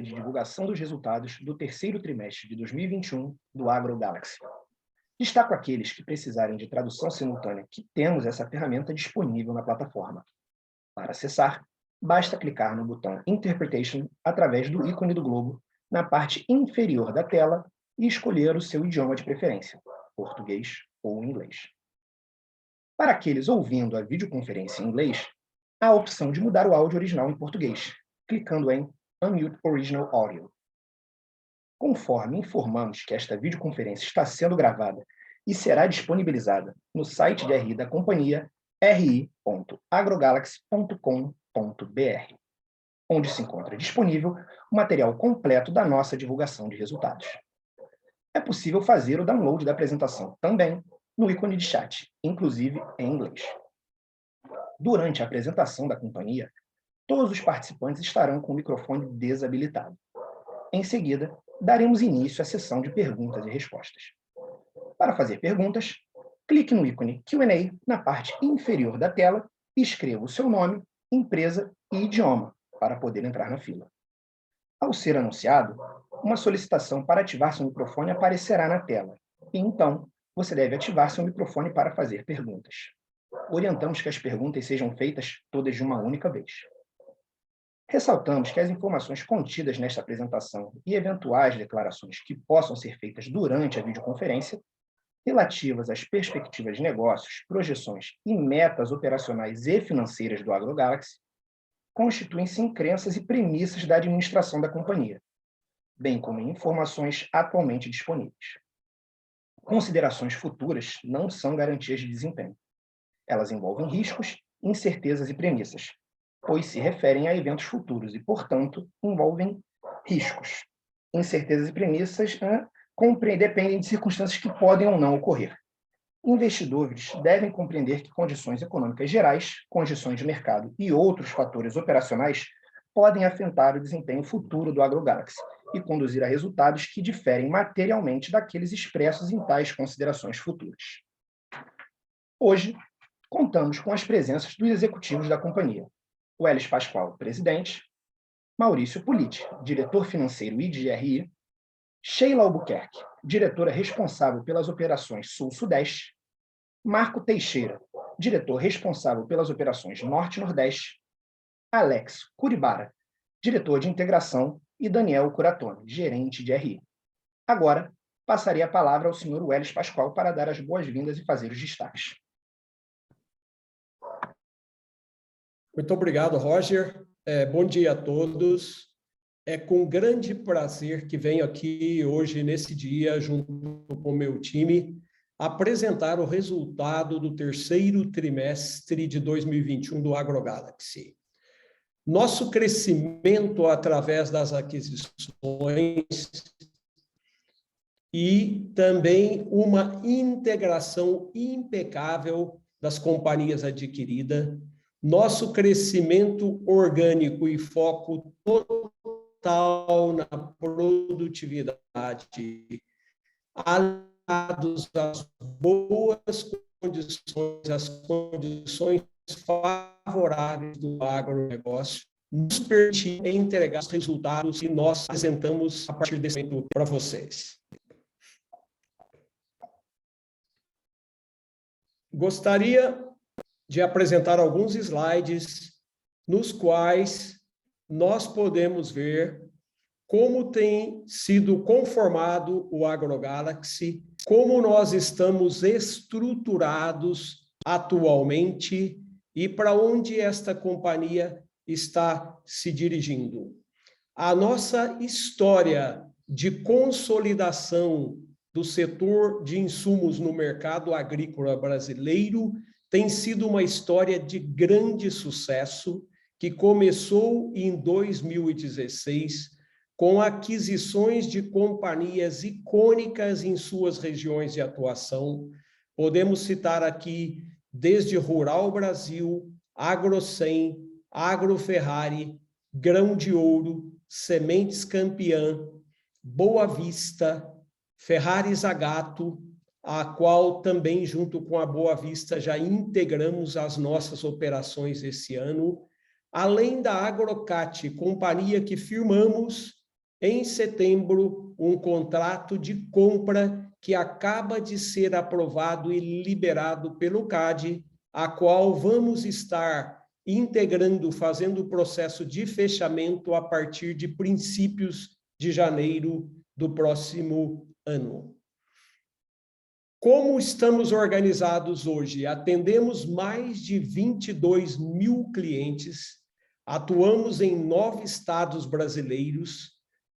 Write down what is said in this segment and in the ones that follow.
de divulgação dos resultados do terceiro trimestre de 2021 do AgroGalaxy. Destaco aqueles que precisarem de tradução simultânea, que temos essa ferramenta disponível na plataforma. Para acessar, basta clicar no botão Interpretation através do ícone do globo na parte inferior da tela e escolher o seu idioma de preferência, português ou inglês. Para aqueles ouvindo a videoconferência em inglês, há a opção de mudar o áudio original em português, clicando em Unmute Original Audio. Conforme informamos que esta videoconferência está sendo gravada e será disponibilizada no site de RI da companhia, ri.agrogalaxy.com.br, onde se encontra disponível o material completo da nossa divulgação de resultados. É possível fazer o download da apresentação também no ícone de chat, inclusive em inglês. Durante a apresentação da companhia, todos os participantes estarão com o microfone desabilitado. Em seguida, daremos início à sessão de perguntas e respostas. Para fazer perguntas, clique no ícone Q&A na parte inferior da tela e escreva o seu nome, empresa e idioma para poder entrar na fila. Ao ser anunciado, uma solicitação para ativar seu microfone aparecerá na tela, e então você deve ativar seu microfone para fazer perguntas. Orientamos que as perguntas sejam feitas todas de uma única vez. Ressaltamos que as informações contidas nesta apresentação e eventuais declarações que possam ser feitas durante a videoconferência, relativas às perspectivas de negócios, projeções e metas operacionais e financeiras do AgroGalaxy, constituem-se em crenças e premissas da administração da companhia, bem como em informações atualmente disponíveis. Considerações futuras não são garantias de desempenho. Elas envolvem riscos, incertezas e premissas, pois se referem a eventos futuros e, portanto, envolvem riscos. Incertezas e premissas dependem de circunstâncias que podem ou não ocorrer. Investidores devem compreender que condições econômicas gerais, condições de mercado e outros fatores operacionais podem afetar o desempenho futuro do AgroGalaxy e conduzir a resultados que diferem materialmente daqueles expressos em tais considerações futuras. Hoje, contamos com as presenças dos executivos da companhia: Welles Pascoal, presidente; Maurício Pulitti, diretor financeiro e de RI; Sheila Albuquerque, diretora responsável pelas operações Sul-Sudeste; Marco Teixeira, diretor responsável pelas operações Norte-Nordeste; Alex Curibara, diretor de integração, e Daniel Curatone, gerente de RI. Agora, passarei a palavra ao senhor Welles Pascoal para dar as boas-vindas e fazer os destaques. Muito obrigado, Roger. Bom dia a todos. É com grande prazer que venho aqui hoje, nesse dia, junto com o meu time, apresentar o resultado do terceiro trimestre de 2021 do AgroGalaxy. Nosso crescimento através das aquisições e também uma integração impecável das companhias adquiridas, nosso crescimento orgânico e foco total na produtividade, aliados às boas condições, às condições favoráveis do agronegócio, nos permite entregar os resultados que nós apresentamos a partir desse momento para vocês. Gostaria de apresentar alguns slides nos quais nós podemos ver como tem sido conformado o AgroGalaxy, como nós estamos estruturados atualmente e para onde esta companhia está se dirigindo. A nossa história de consolidação do setor de insumos no mercado agrícola brasileiro tem sido uma história de grande sucesso que começou em 2016 com aquisições de companhias icônicas em suas regiões de atuação. Podemos citar aqui desde Rural Brasil, Agrocem, Agroferrari, Grão de Ouro, Sementes Campeã, Boa Vista, Ferrari Zagato, a qual também, junto com a Boa Vista, já integramos as nossas operações esse ano, além da Agrocat, companhia que firmamos em setembro, um contrato de compra que acaba de ser aprovado e liberado pelo CADE, a qual vamos estar integrando, fazendo o processo de fechamento a partir de princípios de janeiro do próximo ano. Como estamos organizados hoje? Atendemos mais de 22 mil clientes, atuamos em 9 estados brasileiros,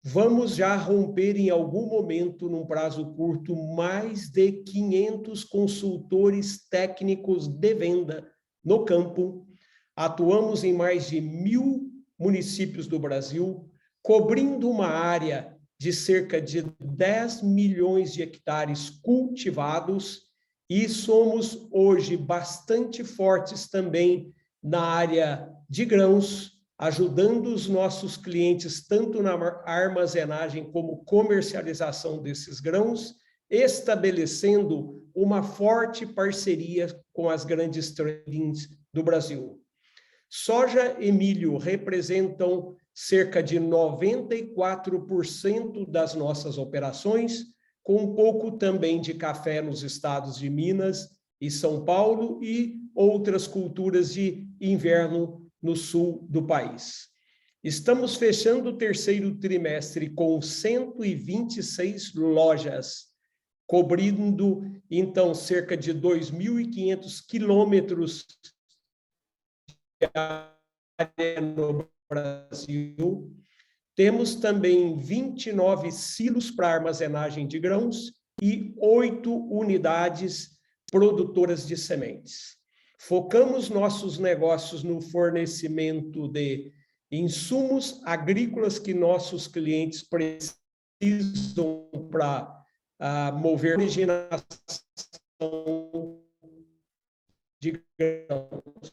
vamos já romper em algum momento, num prazo curto, mais de 500 consultores técnicos de venda no campo. Atuamos em mais de 1.000 municípios do Brasil, cobrindo uma área de cerca de 10 milhões de hectares cultivados, e somos hoje bastante fortes também na área de grãos, ajudando os nossos clientes tanto na armazenagem como comercialização desses grãos, estabelecendo uma forte parceria com as grandes tradings do Brasil. Soja e milho representam cerca de 94% das nossas operações, com um pouco também de café nos estados de Minas e São Paulo e outras culturas de inverno no sul do país. Estamos fechando o terceiro trimestre com 126 lojas, cobrindo, então, cerca de 2.500 quilômetros no Brasil. Temos também 29 silos para armazenagem de grãos e 8 unidades produtoras de sementes. Focamos nossos negócios no fornecimento de insumos agrícolas que nossos clientes precisam para mover a originação de grãos.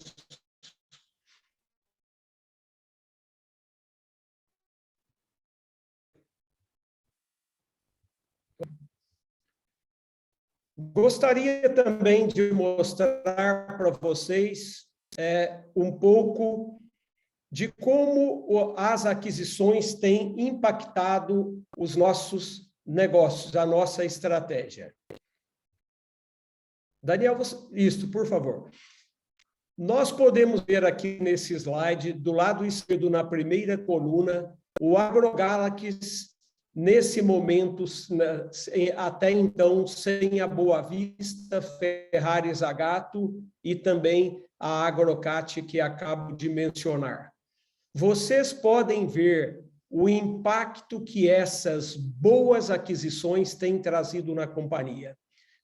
Gostaria também de mostrar para vocês um pouco de como as aquisições têm impactado os nossos negócios, a nossa estratégia. Daniel, isso, por favor. Nós podemos ver aqui nesse slide, do lado esquerdo, na primeira coluna, o AgroGalaxy, nesse momento, até então, sem a Boa Vista, Ferrari Zagato e também a Agrocat, que acabo de mencionar. Vocês podem ver o impacto que essas boas aquisições têm trazido na companhia.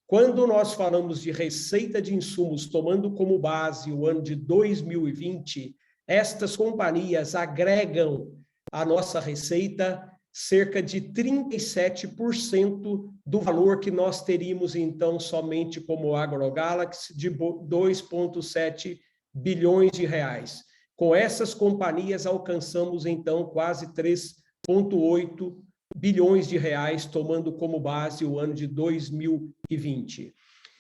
Quando nós falamos de receita de insumos, tomando como base o ano de 2020, estas companhias agregam à nossa receita cerca de 37% do valor que nós teríamos, então, somente como AgroGalaxy, de 2,7 bilhões de reais. Com essas companhias, alcançamos, então, quase 3,8 bilhões de reais, tomando como base o ano de 2020.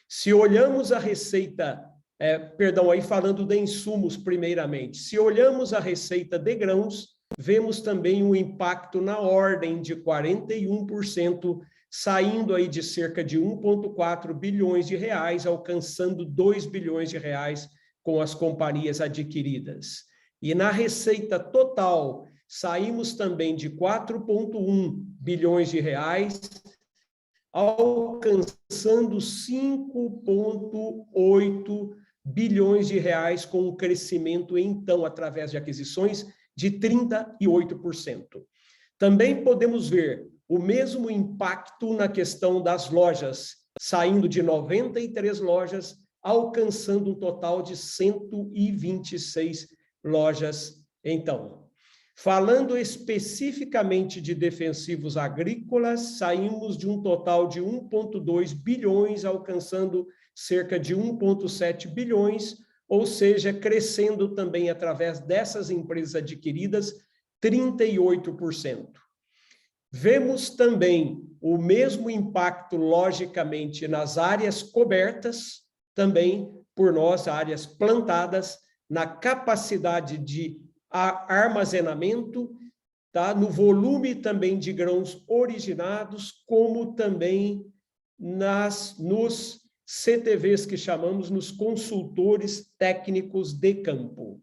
Se olhamos a receita, aí falando de insumos primeiramente, se olhamos a receita de grãos, vemos também um impacto na ordem de 41%, saindo aí de cerca de 1,4 bilhões de reais, alcançando 2 bilhões de reais com as companhias adquiridas. E na receita total, saímos também de 4,1 bilhões de reais, alcançando 5,8 bilhões de reais, com um crescimento, então, através de aquisições, de 38%. Também podemos ver o mesmo impacto na questão das lojas, saindo de 93 lojas, alcançando um total de 126 lojas, então. Falando especificamente de defensivos agrícolas, saímos de um total de 1,2 bilhões, alcançando cerca de 1,7 bilhões, ou seja, crescendo também através dessas empresas adquiridas, 38%. Vemos também o mesmo impacto, logicamente, nas áreas cobertas, também por nós, áreas plantadas, na capacidade de armazenamento, tá? No volume também de grãos originados, como também nos CTVs, que chamamos, nos consultores técnicos de campo.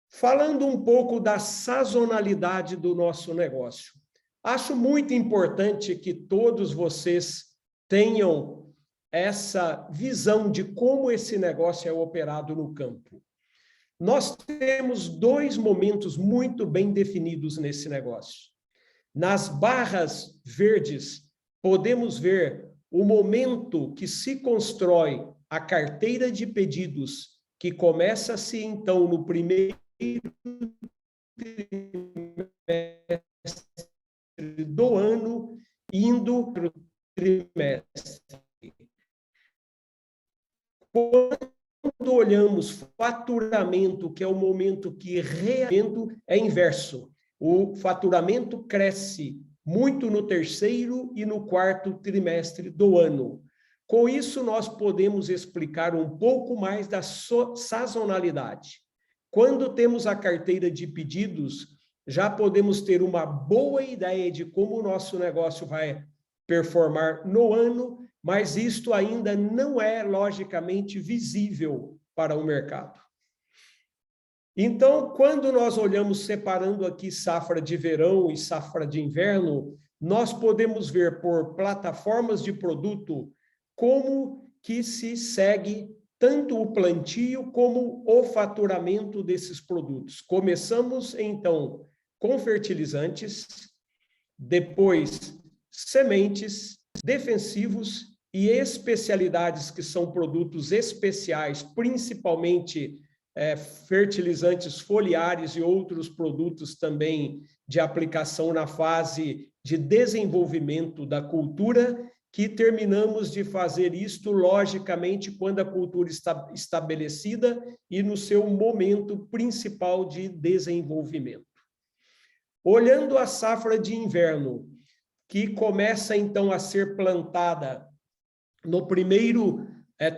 Falando um pouco da sazonalidade do nosso negócio. Acho muito importante que todos vocês tenham essa visão de como esse negócio é operado no campo. Nós temos dois momentos muito bem definidos nesse negócio. Nas barras verdes, podemos ver o momento que se constrói a carteira de pedidos, que começa-se, então, no primeiro trimestre do ano, indo para o trimestre. Quando olhamos faturamento, que é o momento que realmente é inverso. O faturamento cresce muito no terceiro e no quarto trimestre do ano. Com isso, nós podemos explicar um pouco mais da sazonalidade. Quando temos a carteira de pedidos, já podemos ter uma boa ideia de como o nosso negócio vai performar no ano, mas isto ainda não é logicamente visível para o mercado. Então, quando nós olhamos separando aqui safra de verão e safra de inverno, nós podemos ver por plataformas de produto como que se segue tanto o plantio como o faturamento desses produtos. Começamos, então, com fertilizantes, depois sementes, defensivos e especialidades, que são produtos especiais, principalmente fertilizantes foliares e outros produtos também de aplicação na fase de desenvolvimento da cultura, que terminamos de fazer isto, logicamente, quando a cultura está estabelecida e no seu momento principal de desenvolvimento. Olhando a safra de inverno, que começa, então, a ser plantada no primeiro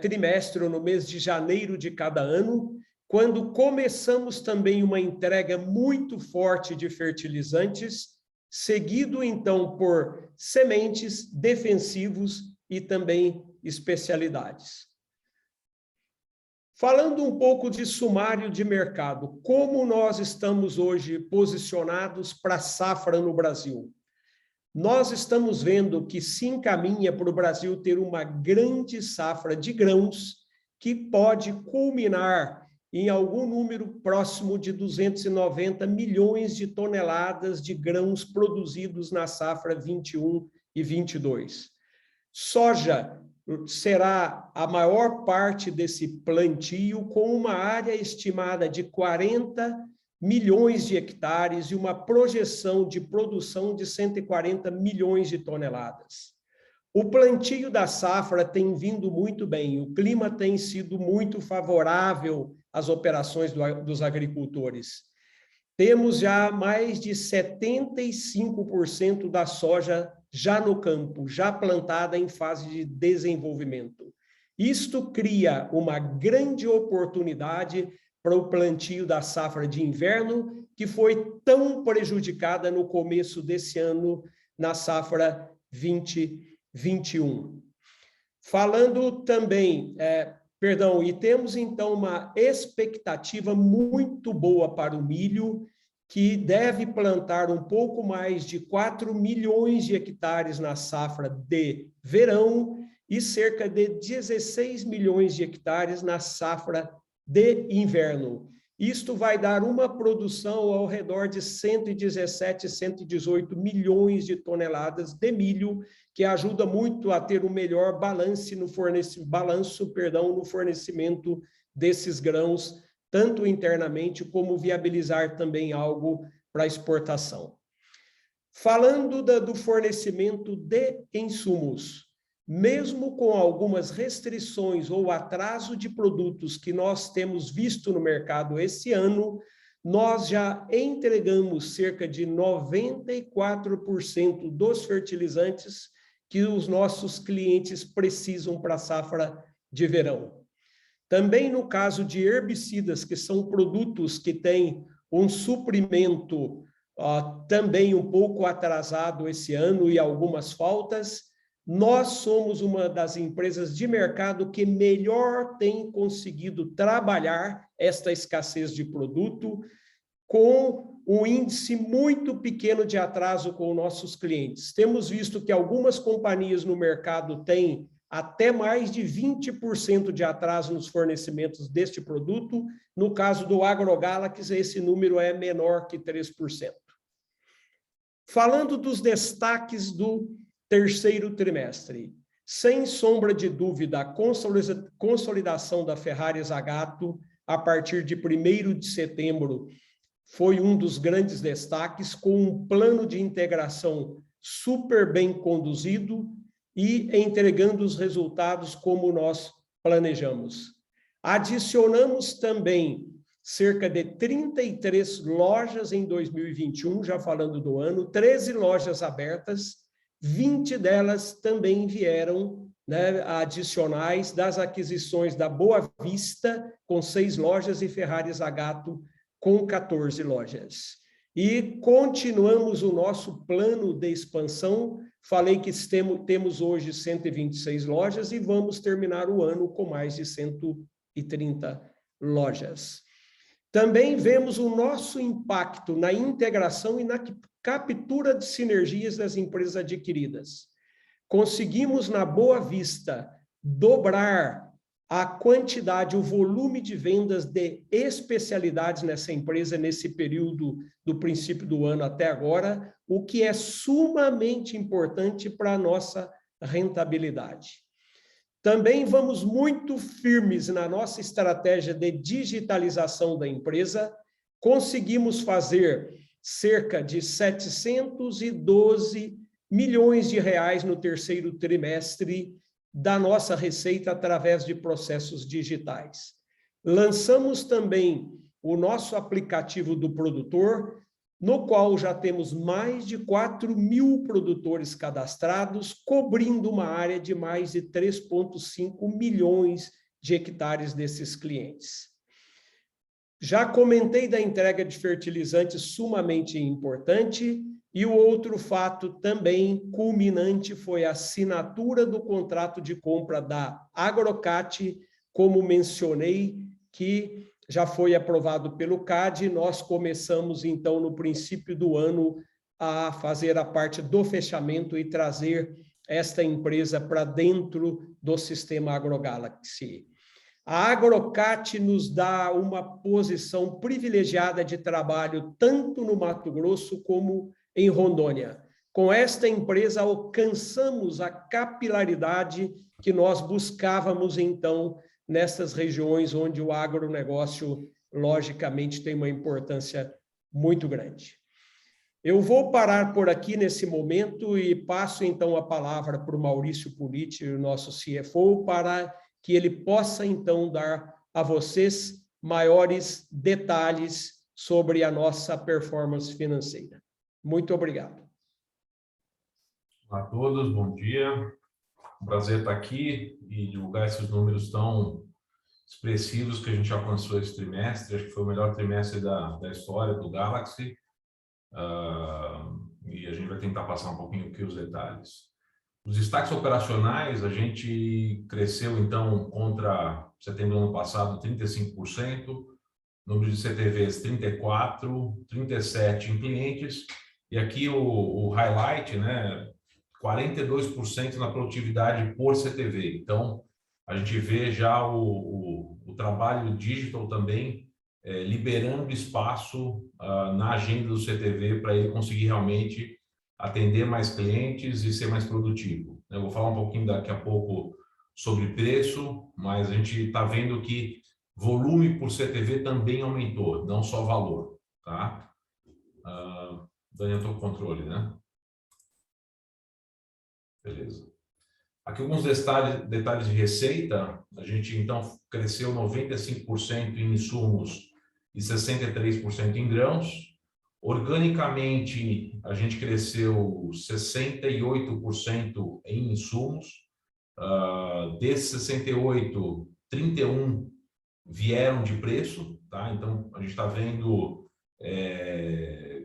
trimestre, no mês de janeiro de cada ano, quando começamos também uma entrega muito forte de fertilizantes, seguido, então, por sementes, defensivos e também especialidades. Falando um pouco de sumário de mercado, como nós estamos hoje posicionados para a safra no Brasil? Nós estamos vendo que se encaminha para o Brasil ter uma grande safra de grãos, que pode culminar em algum número próximo de 290 milhões de toneladas de grãos produzidos na safra 21 e 22. Soja será a maior parte desse plantio, com uma área estimada de 40 milhões de hectares e uma projeção de produção de 140 milhões de toneladas. O plantio da safra tem vindo muito bem, o clima tem sido muito favorável às operações dos agricultores. Temos já mais de 75% da soja já no campo, já plantada em fase de desenvolvimento. Isto cria uma grande oportunidade para o plantio da safra de inverno, que foi tão prejudicada no começo desse ano, na safra 2021. Falando também, e temos então uma expectativa muito boa para o milho, que deve plantar um pouco mais de 4 milhões de hectares na safra de verão e cerca de 16 milhões de hectares na safra de inverno. Isto vai dar uma produção ao redor de 117, 118 milhões de toneladas de milho, que ajuda muito a ter um melhor balanço no fornecimento desses grãos, tanto internamente como viabilizar também algo para exportação. Falando do fornecimento de insumos, mesmo com algumas restrições ou atraso de produtos que nós temos visto no mercado esse ano, nós já entregamos cerca de 94% dos fertilizantes que os nossos clientes precisam para a safra de verão. Também no caso de herbicidas, que são produtos que têm um suprimento também um pouco atrasado esse ano e algumas faltas. Nós somos uma das empresas de mercado que melhor tem conseguido trabalhar esta escassez de produto, com um índice muito pequeno de atraso com nossos clientes. Temos visto que algumas companhias no mercado têm até mais de 20% de atraso nos fornecimentos deste produto. No caso do AgroGalaxy, esse número é menor que 3%. Falando dos destaques do terceiro trimestre, sem sombra de dúvida, a consolidação da Ferrari Zagato, a partir de 1º de setembro, foi um dos grandes destaques, com um plano de integração super bem conduzido e entregando os resultados como nós planejamos. Adicionamos também cerca de 33 lojas em 2021, já falando do ano, 13 lojas abertas, 20 delas também vieram, né, adicionais das aquisições da Boa Vista, com 6 lojas, e Ferrari Zagato, com 14 lojas. E continuamos o nosso plano de expansão. Falei que temos hoje 126 lojas e vamos terminar o ano com mais de 130 lojas. Também vemos o nosso impacto na integração e na captura de sinergias das empresas adquiridas. Conseguimos, na Boa Vista, dobrar a quantidade, o volume de vendas de especialidades nessa empresa nesse período do princípio do ano até agora, o que é sumamente importante para a nossa rentabilidade. Também vamos muito firmes na nossa estratégia de digitalização da empresa. Conseguimos fazer cerca de 712 milhões de reais no terceiro trimestre da nossa receita através de processos digitais. Lançamos também o nosso aplicativo do produtor, no qual já temos mais de 4.000 produtores cadastrados, cobrindo uma área de mais de 3,5 milhões de hectares desses clientes. Já comentei da entrega de fertilizantes, sumamente importante, e o outro fato também culminante foi a assinatura do contrato de compra da Agrocat, como mencionei, que já foi aprovado pelo CAD. Nós começamos, então, no princípio do ano, a fazer a parte do fechamento e trazer esta empresa para dentro do sistema AgroGalaxy. A Agrocat nos dá uma posição privilegiada de trabalho tanto no Mato Grosso como em Rondônia. Com esta empresa, alcançamos a capilaridade que nós buscávamos, então, nessas regiões onde o agronegócio, logicamente, tem uma importância muito grande. Eu vou parar por aqui nesse momento e passo, então, a palavra para o Maurício Pulitti, o nosso CFO, para que ele possa, então, dar a vocês maiores detalhes sobre a nossa performance financeira. Muito obrigado. Olá a todos, bom dia. Um prazer estar aqui e divulgar esses números tão expressivos que a gente alcançou esse trimestre. Acho que foi o melhor trimestre da história do Galaxy. E a gente vai tentar passar um pouquinho aqui os detalhes. Os destaques operacionais, a gente cresceu, então, contra setembro do ano passado, 35%, número de CTVs 34%, 37% em clientes, e aqui o highlight, né, 42% na produtividade por CTV. Então, a gente vê já o trabalho digital também liberando espaço na agenda do CTV para ele conseguir realmente atender mais clientes e ser mais produtivo. Eu vou falar um pouquinho daqui a pouco sobre preço, mas a gente está vendo que volume por CTV também aumentou, não só valor, tá? Daniel, estou com controle, né? Beleza. Aqui alguns detalhes de receita. A gente, então, cresceu 95% em insumos e 63% em grãos. Organicamente, a gente cresceu 68% em insumos. Desses 68, 31 vieram de preço, tá? Então, a gente está vendo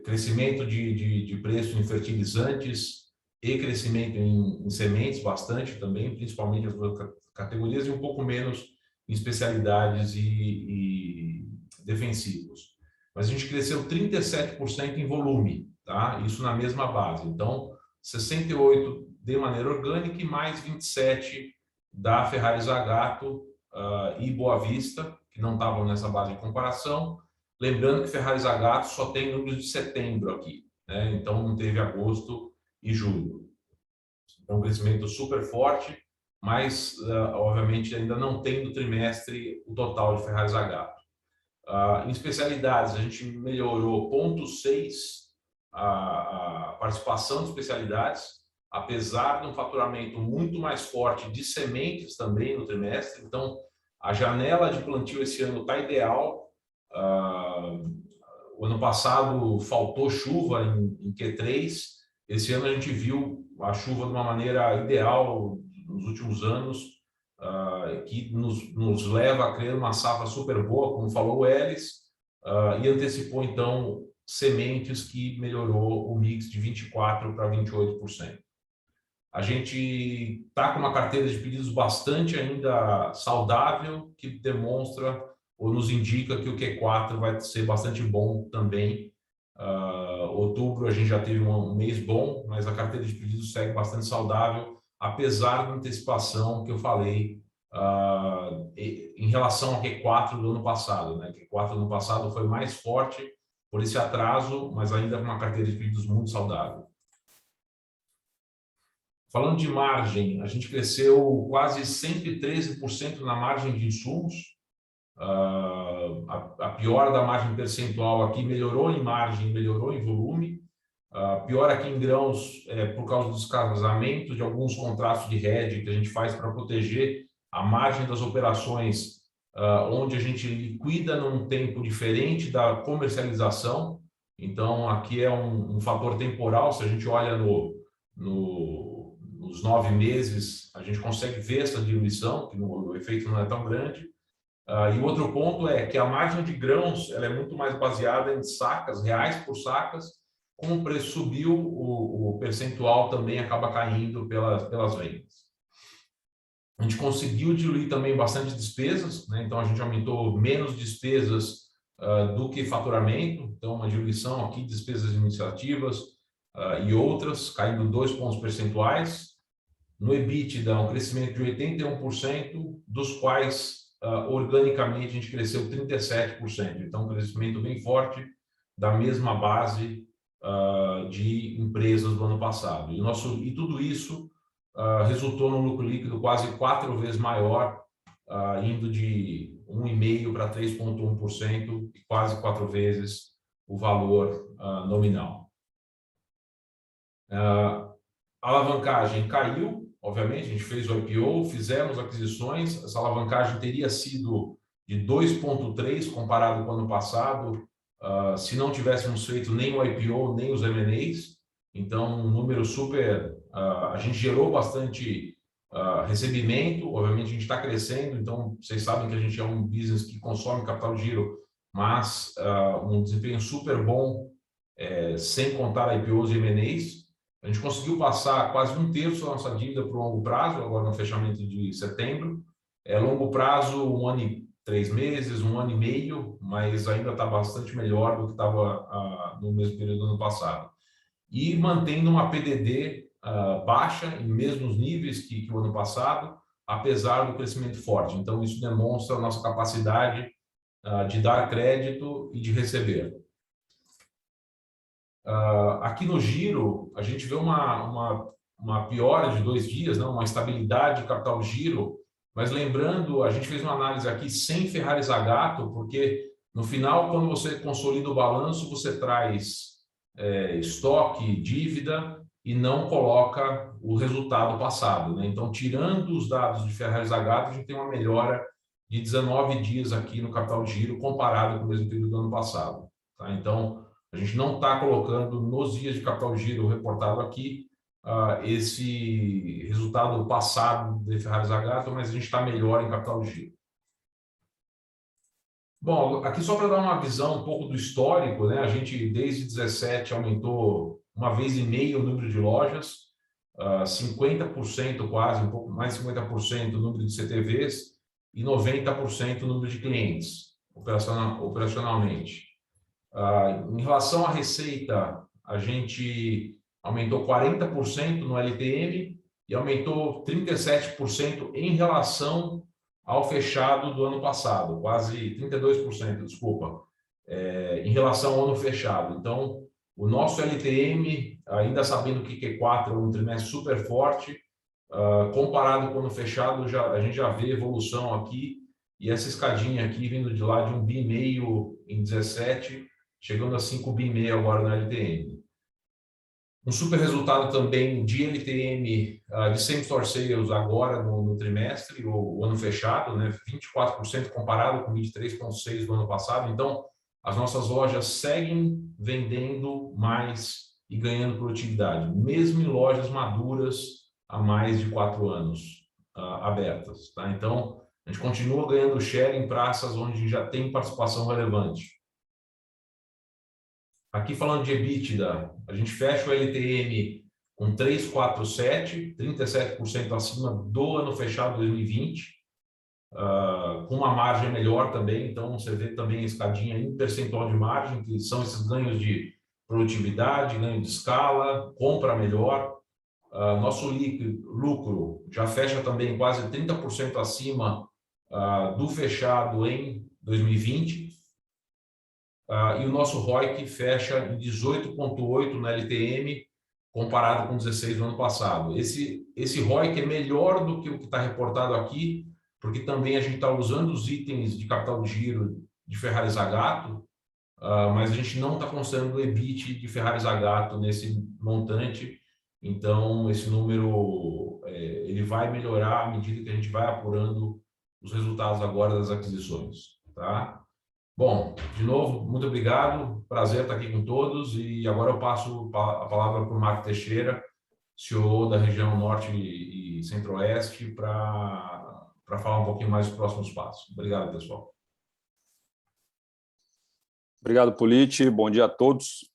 crescimento de preço em fertilizantes e crescimento em sementes bastante também, principalmente as duas categorias, e um pouco menos em especialidades e defensivos. Mas a gente cresceu 37% em volume, tá? Isso na mesma base. Então, 68 de maneira orgânica e mais 27 da Ferrari Zagato e Boa Vista, que não estavam nessa base de comparação. Lembrando que Ferrari Zagato só tem números de setembro aqui, né? Então não teve agosto e julho. Então, um crescimento super forte, mas, obviamente, ainda não tem no trimestre o total de Ferrari Zagato. Em especialidades, a gente melhorou 0,6 a participação de especialidades, apesar de um faturamento muito mais forte de sementes também no trimestre. Então, a janela de plantio esse ano está ideal. O ano passado faltou chuva em Q3. Esse ano a gente viu a chuva de uma maneira ideal nos últimos anos, que nos leva a crer uma safra super boa, como falou o Elis, e antecipou, então, sementes que melhorou o mix de 24% para 28%. A gente está com uma carteira de pedidos bastante ainda saudável, que demonstra ou nos indica que o Q4 vai ser bastante bom também. Outubro a gente já teve um mês bom, mas a carteira de pedidos segue bastante saudável, apesar da antecipação que eu falei em relação ao Q4 do ano passado, né? Q4 do ano passado foi mais forte por esse atraso, mas ainda com uma carteira de pedidos muito saudável. Falando de margem, a gente cresceu quase 113% na margem de insumos. A piora da margem percentual aqui melhorou em margem, melhorou em volume. Pior aqui em grãos por causa dos casamentos de alguns contratos de hedge que a gente faz para proteger a margem das operações, onde a gente liquida num tempo diferente da comercialização. Então, aqui é um fator temporal. Se a gente olha nos 9 meses, a gente consegue ver essa diluição, que o efeito não é tão grande. E o outro ponto é que a margem de grãos ela é muito mais baseada em sacas, reais por sacas. Como o preço subiu, o percentual também acaba caindo pelas vendas. A gente conseguiu diluir também bastante despesas, né? Então a gente aumentou menos despesas do que faturamento. Então, uma diluição aqui de despesas administrativas e outras, caindo 2 pontos percentuais. No EBITDA, um crescimento de 81%, dos quais organicamente a gente cresceu 37%. Então, um crescimento bem forte da mesma base de empresas do ano passado. E tudo isso resultou num lucro líquido quase 4 vezes maior, indo de 1,5% para 3,1%, e quase 4 vezes o valor nominal. A alavancagem caiu, obviamente, a gente fez o IPO, fizemos aquisições, essa alavancagem teria sido de 2,3 comparado com o ano passado, se não tivéssemos feito nem o IPO, nem os M&As. Então, um número super... a gente gerou bastante recebimento, obviamente a gente está crescendo, então vocês sabem que a gente é um business que consome capital de giro, mas um desempenho super bom, sem contar IPOs e M&As. A gente conseguiu passar quase 1/3 da nossa dívida para o longo prazo, agora no fechamento de setembro. Longo prazo, 1 ano e 3 meses, 1 ano e meio, mas ainda está bastante melhor do que estava no mesmo período do ano passado. E mantendo uma PDD baixa, em mesmos níveis que o ano passado, apesar do crescimento forte. Então, isso demonstra a nossa capacidade de dar crédito e de receber. Aqui no giro, a gente vê uma piora de 2 dias, né? Uma estabilidade de capital giro, mas lembrando, a gente fez uma análise aqui sem Ferrari Zagato, porque no final, quando você consolida o balanço, você traz estoque, dívida e não coloca o resultado passado, né? Então, tirando os dados de Ferrari Zagato, a gente tem uma melhora de 19 dias aqui no capital giro comparado com o mesmo período do ano passado, tá? Então, a gente não está colocando nos dias de capital giro reportado aqui esse resultado passado de Ferrari Zagato, mas a gente está melhor em capital giro. Bom, aqui só para dar uma visão um pouco do histórico, né? A gente, desde 17, aumentou 1,5 vezes o número de lojas, 50% quase, um pouco mais de 50% o número de CTVs e 90% o número de clientes, operacionalmente. Em relação à receita, a gente aumentou 40% no LTM e aumentou 37% em relação ao fechado do ano passado, quase 32%, desculpa, em relação ao ano fechado. Então, o nosso LTM, ainda sabendo que Q4 é um trimestre super forte, comparado com o ano fechado, a gente já vê evolução aqui, e essa escadinha aqui vindo de lá de 1,5 bi em 17, chegando a 5,5 bi agora na LTM. Um super resultado também de LTM de same-store sales agora no trimestre, o ano fechado, né? 24% comparado com 23,6% do ano passado. Então, as nossas lojas seguem vendendo mais e ganhando produtividade, mesmo em lojas maduras há mais de 4 anos abertas. Tá? Então, a gente continua ganhando share em praças onde já tem participação relevante. Aqui falando de EBITDA, a gente fecha o LTM com 347, 37% acima do ano fechado 2020, com uma margem melhor também. Então, você vê também a escadinha em percentual de margem, que são esses ganhos de produtividade, ganho de escala, compra melhor. Nosso lucro já fecha também quase 30% acima do fechado em 2020. E o nosso ROIC fecha em 18,8 na LTM, comparado com 16 do ano passado. Esse ROIC é melhor do que o que está reportado aqui, porque também a gente está usando os itens de capital de giro de Ferrari Zagato, mas a gente não está considerando o EBIT de Ferrari Zagato nesse montante. Então, esse número ele vai melhorar à medida que a gente vai apurando os resultados agora das aquisições. Tá? Bom, de novo, muito obrigado. Prazer estar aqui com todos. E agora eu passo a palavra para o Marco Teixeira, CEO da região Norte e Centro-Oeste, para falar um pouquinho mais dos próximos passos. Obrigado, pessoal. Obrigado, Politi. Bom dia a todos.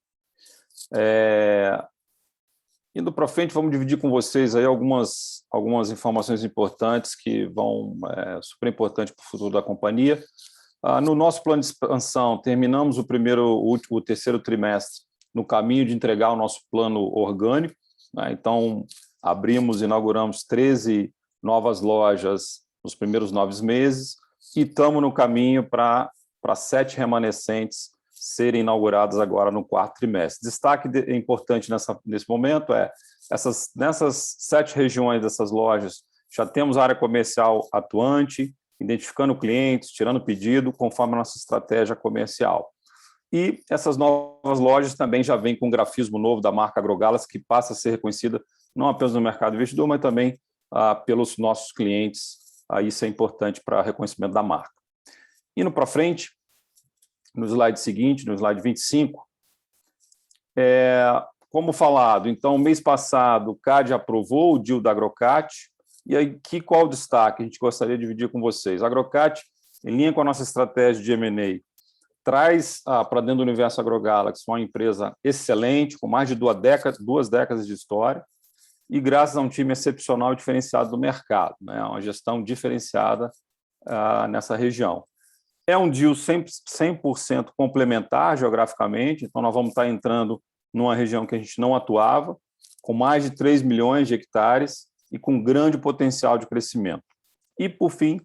Indo para frente, vamos dividir com vocês aí algumas informações importantes que vão super importantes para o futuro da companhia. No nosso plano de expansão, terminamos o terceiro trimestre no caminho de entregar o nosso plano orgânico, né? Então, inauguramos 13 novas lojas nos primeiros 9 meses e estamos no caminho para 7 remanescentes serem inauguradas agora no quarto trimestre. Destaque importante nesse momento nessas 7 regiões dessas lojas, já temos área comercial atuante, identificando clientes, tirando pedido, conforme a nossa estratégia comercial. E essas novas lojas também já vêm com um grafismo novo da marca AgroGalaxy, que passa a ser reconhecida não apenas no mercado investidor, mas também pelos nossos clientes. Isso é importante para reconhecimento da marca. Indo para frente, no slide seguinte, no slide 25, como falado, então, mês passado, o CAD aprovou o deal da Agrocat. E aí, qual o destaque a gente gostaria de dividir com vocês? A Agrocat, em linha com a nossa estratégia de M&A, traz para dentro do universo AgroGalaxy uma empresa excelente, com mais de 2 décadas de história, e graças a um time excepcional e diferenciado do mercado, né? Uma gestão diferenciada nessa região. É um deal 100% complementar geograficamente, então nós vamos estar entrando numa região que a gente não atuava, com mais de 3 milhões de hectares, e com grande potencial de crescimento. E, por fim,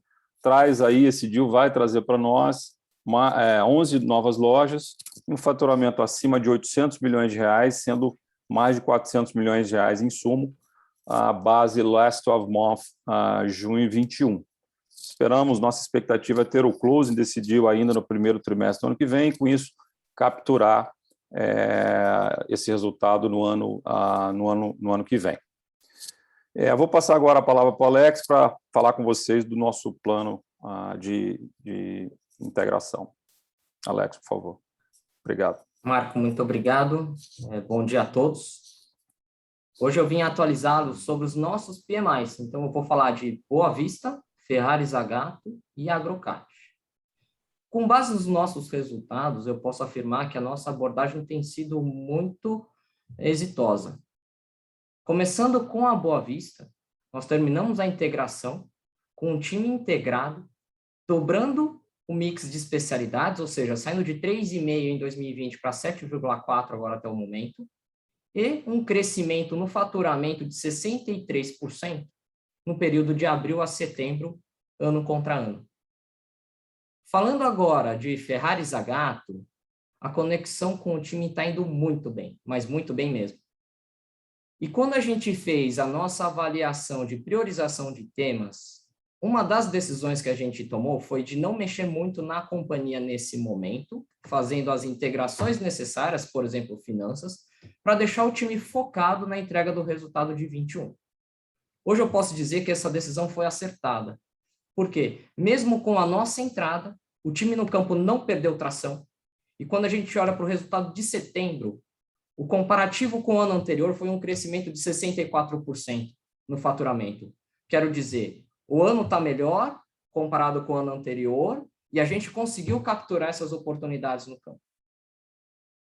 esse deal vai trazer para nós 11 novas lojas, um faturamento acima de 800 milhões de reais, sendo mais de 400 milhões de reais em sumo, a base last 12 months, junho 21. Esperamos, nossa expectativa é ter o closing desse deal ainda no primeiro trimestre do ano que vem, e com isso capturar esse resultado no ano que vem. Vou passar agora a palavra para o Alex para falar com vocês do nosso plano de integração. Alex, por favor. Obrigado. Marco, muito obrigado. Bom dia a todos. Hoje eu vim atualizá-los sobre os nossos PMIs. Então, eu vou falar de Boa Vista, Ferrari Zagato e Agrocat. Com base nos nossos resultados, eu posso afirmar que a nossa abordagem tem sido muito exitosa. Começando com a Boa Vista, nós terminamos a integração com um time integrado, dobrando o mix de especialidades, ou seja, saindo de 3,5 em 2020 para 7,4 agora até o momento, e um crescimento no faturamento de 63% no período de abril a setembro, ano contra ano. Falando agora de Ferrari Zagato, a conexão com o time está indo muito bem, mas muito bem mesmo. E quando a gente fez a nossa avaliação de priorização de temas, uma das decisões que a gente tomou foi de não mexer muito na companhia nesse momento, fazendo as integrações necessárias, por exemplo, finanças, para deixar o time focado na entrega do resultado de 21. Hoje eu posso dizer que essa decisão foi acertada. Por quê? Mesmo com a nossa entrada, o time no campo não perdeu tração. E quando a gente olha para o resultado de setembro, o comparativo com o ano anterior foi um crescimento de 64% no faturamento. Quero dizer, o ano está melhor comparado com o ano anterior e a gente conseguiu capturar essas oportunidades no campo.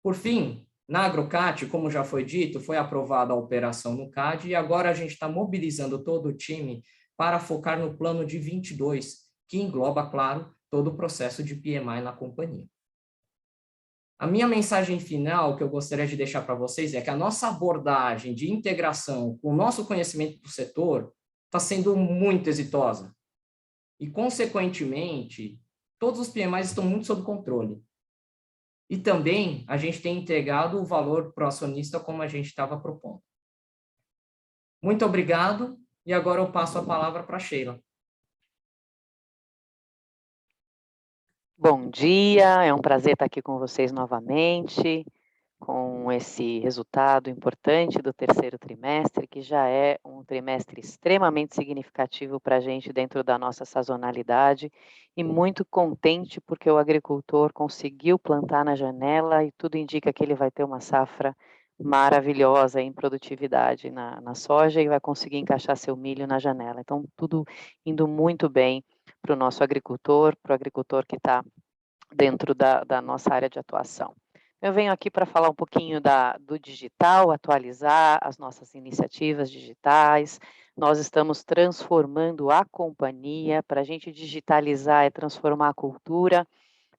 Por fim, na Agrocat, como já foi dito, foi aprovada a operação no CAD e agora a gente está mobilizando todo o time para focar no plano de 22, que engloba, claro, todo o processo de PMI na companhia. A minha mensagem final que eu gostaria de deixar para vocês é que a nossa abordagem de integração com o nosso conhecimento do setor está sendo muito exitosa. E, consequentemente, todos os PMIs estão muito sob controle. E também a gente tem entregado o valor para o acionista como a gente estava propondo. Muito obrigado. E agora eu passo a palavra para a Sheila. Bom dia, é um prazer estar aqui com vocês novamente, com esse resultado importante do terceiro trimestre, que já é um trimestre extremamente significativo para a gente dentro da nossa sazonalidade, e muito contente porque o agricultor conseguiu plantar na janela e tudo indica que ele vai ter uma safra maravilhosa em produtividade na soja e vai conseguir encaixar seu milho na janela. Então, tudo indo muito bem para o nosso agricultor, para o agricultor que está dentro da nossa área de atuação. Eu venho aqui para falar um pouquinho do digital, atualizar as nossas iniciativas digitais. Nós estamos transformando a companhia. Para a gente digitalizar é transformar a cultura,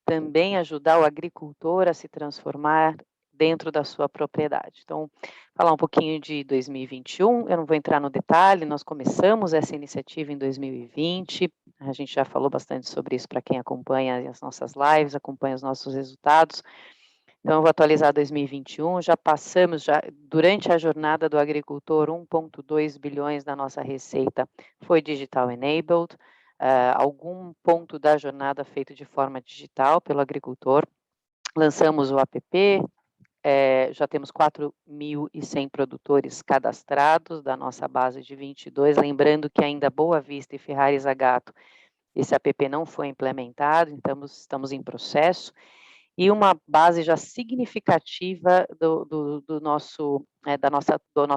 também ajudar o agricultor a se transformar dentro da sua propriedade. Então, falar um pouquinho de 2021, eu não vou entrar no detalhe, nós começamos essa iniciativa em 2020, a gente já falou bastante sobre isso para quem acompanha as nossas lives, acompanha os nossos resultados. Então, eu vou atualizar 2021, já passamos, durante a jornada do agricultor, 1,2 bilhões da nossa receita foi digital enabled, algum ponto da jornada feito de forma digital pelo agricultor. Lançamos o app, já temos 4.100 produtores cadastrados da nossa base de 22, lembrando que ainda Boa Vista e Ferrari Zagato, esse app não foi implementado, então estamos em processo, e uma base já significativa do nosso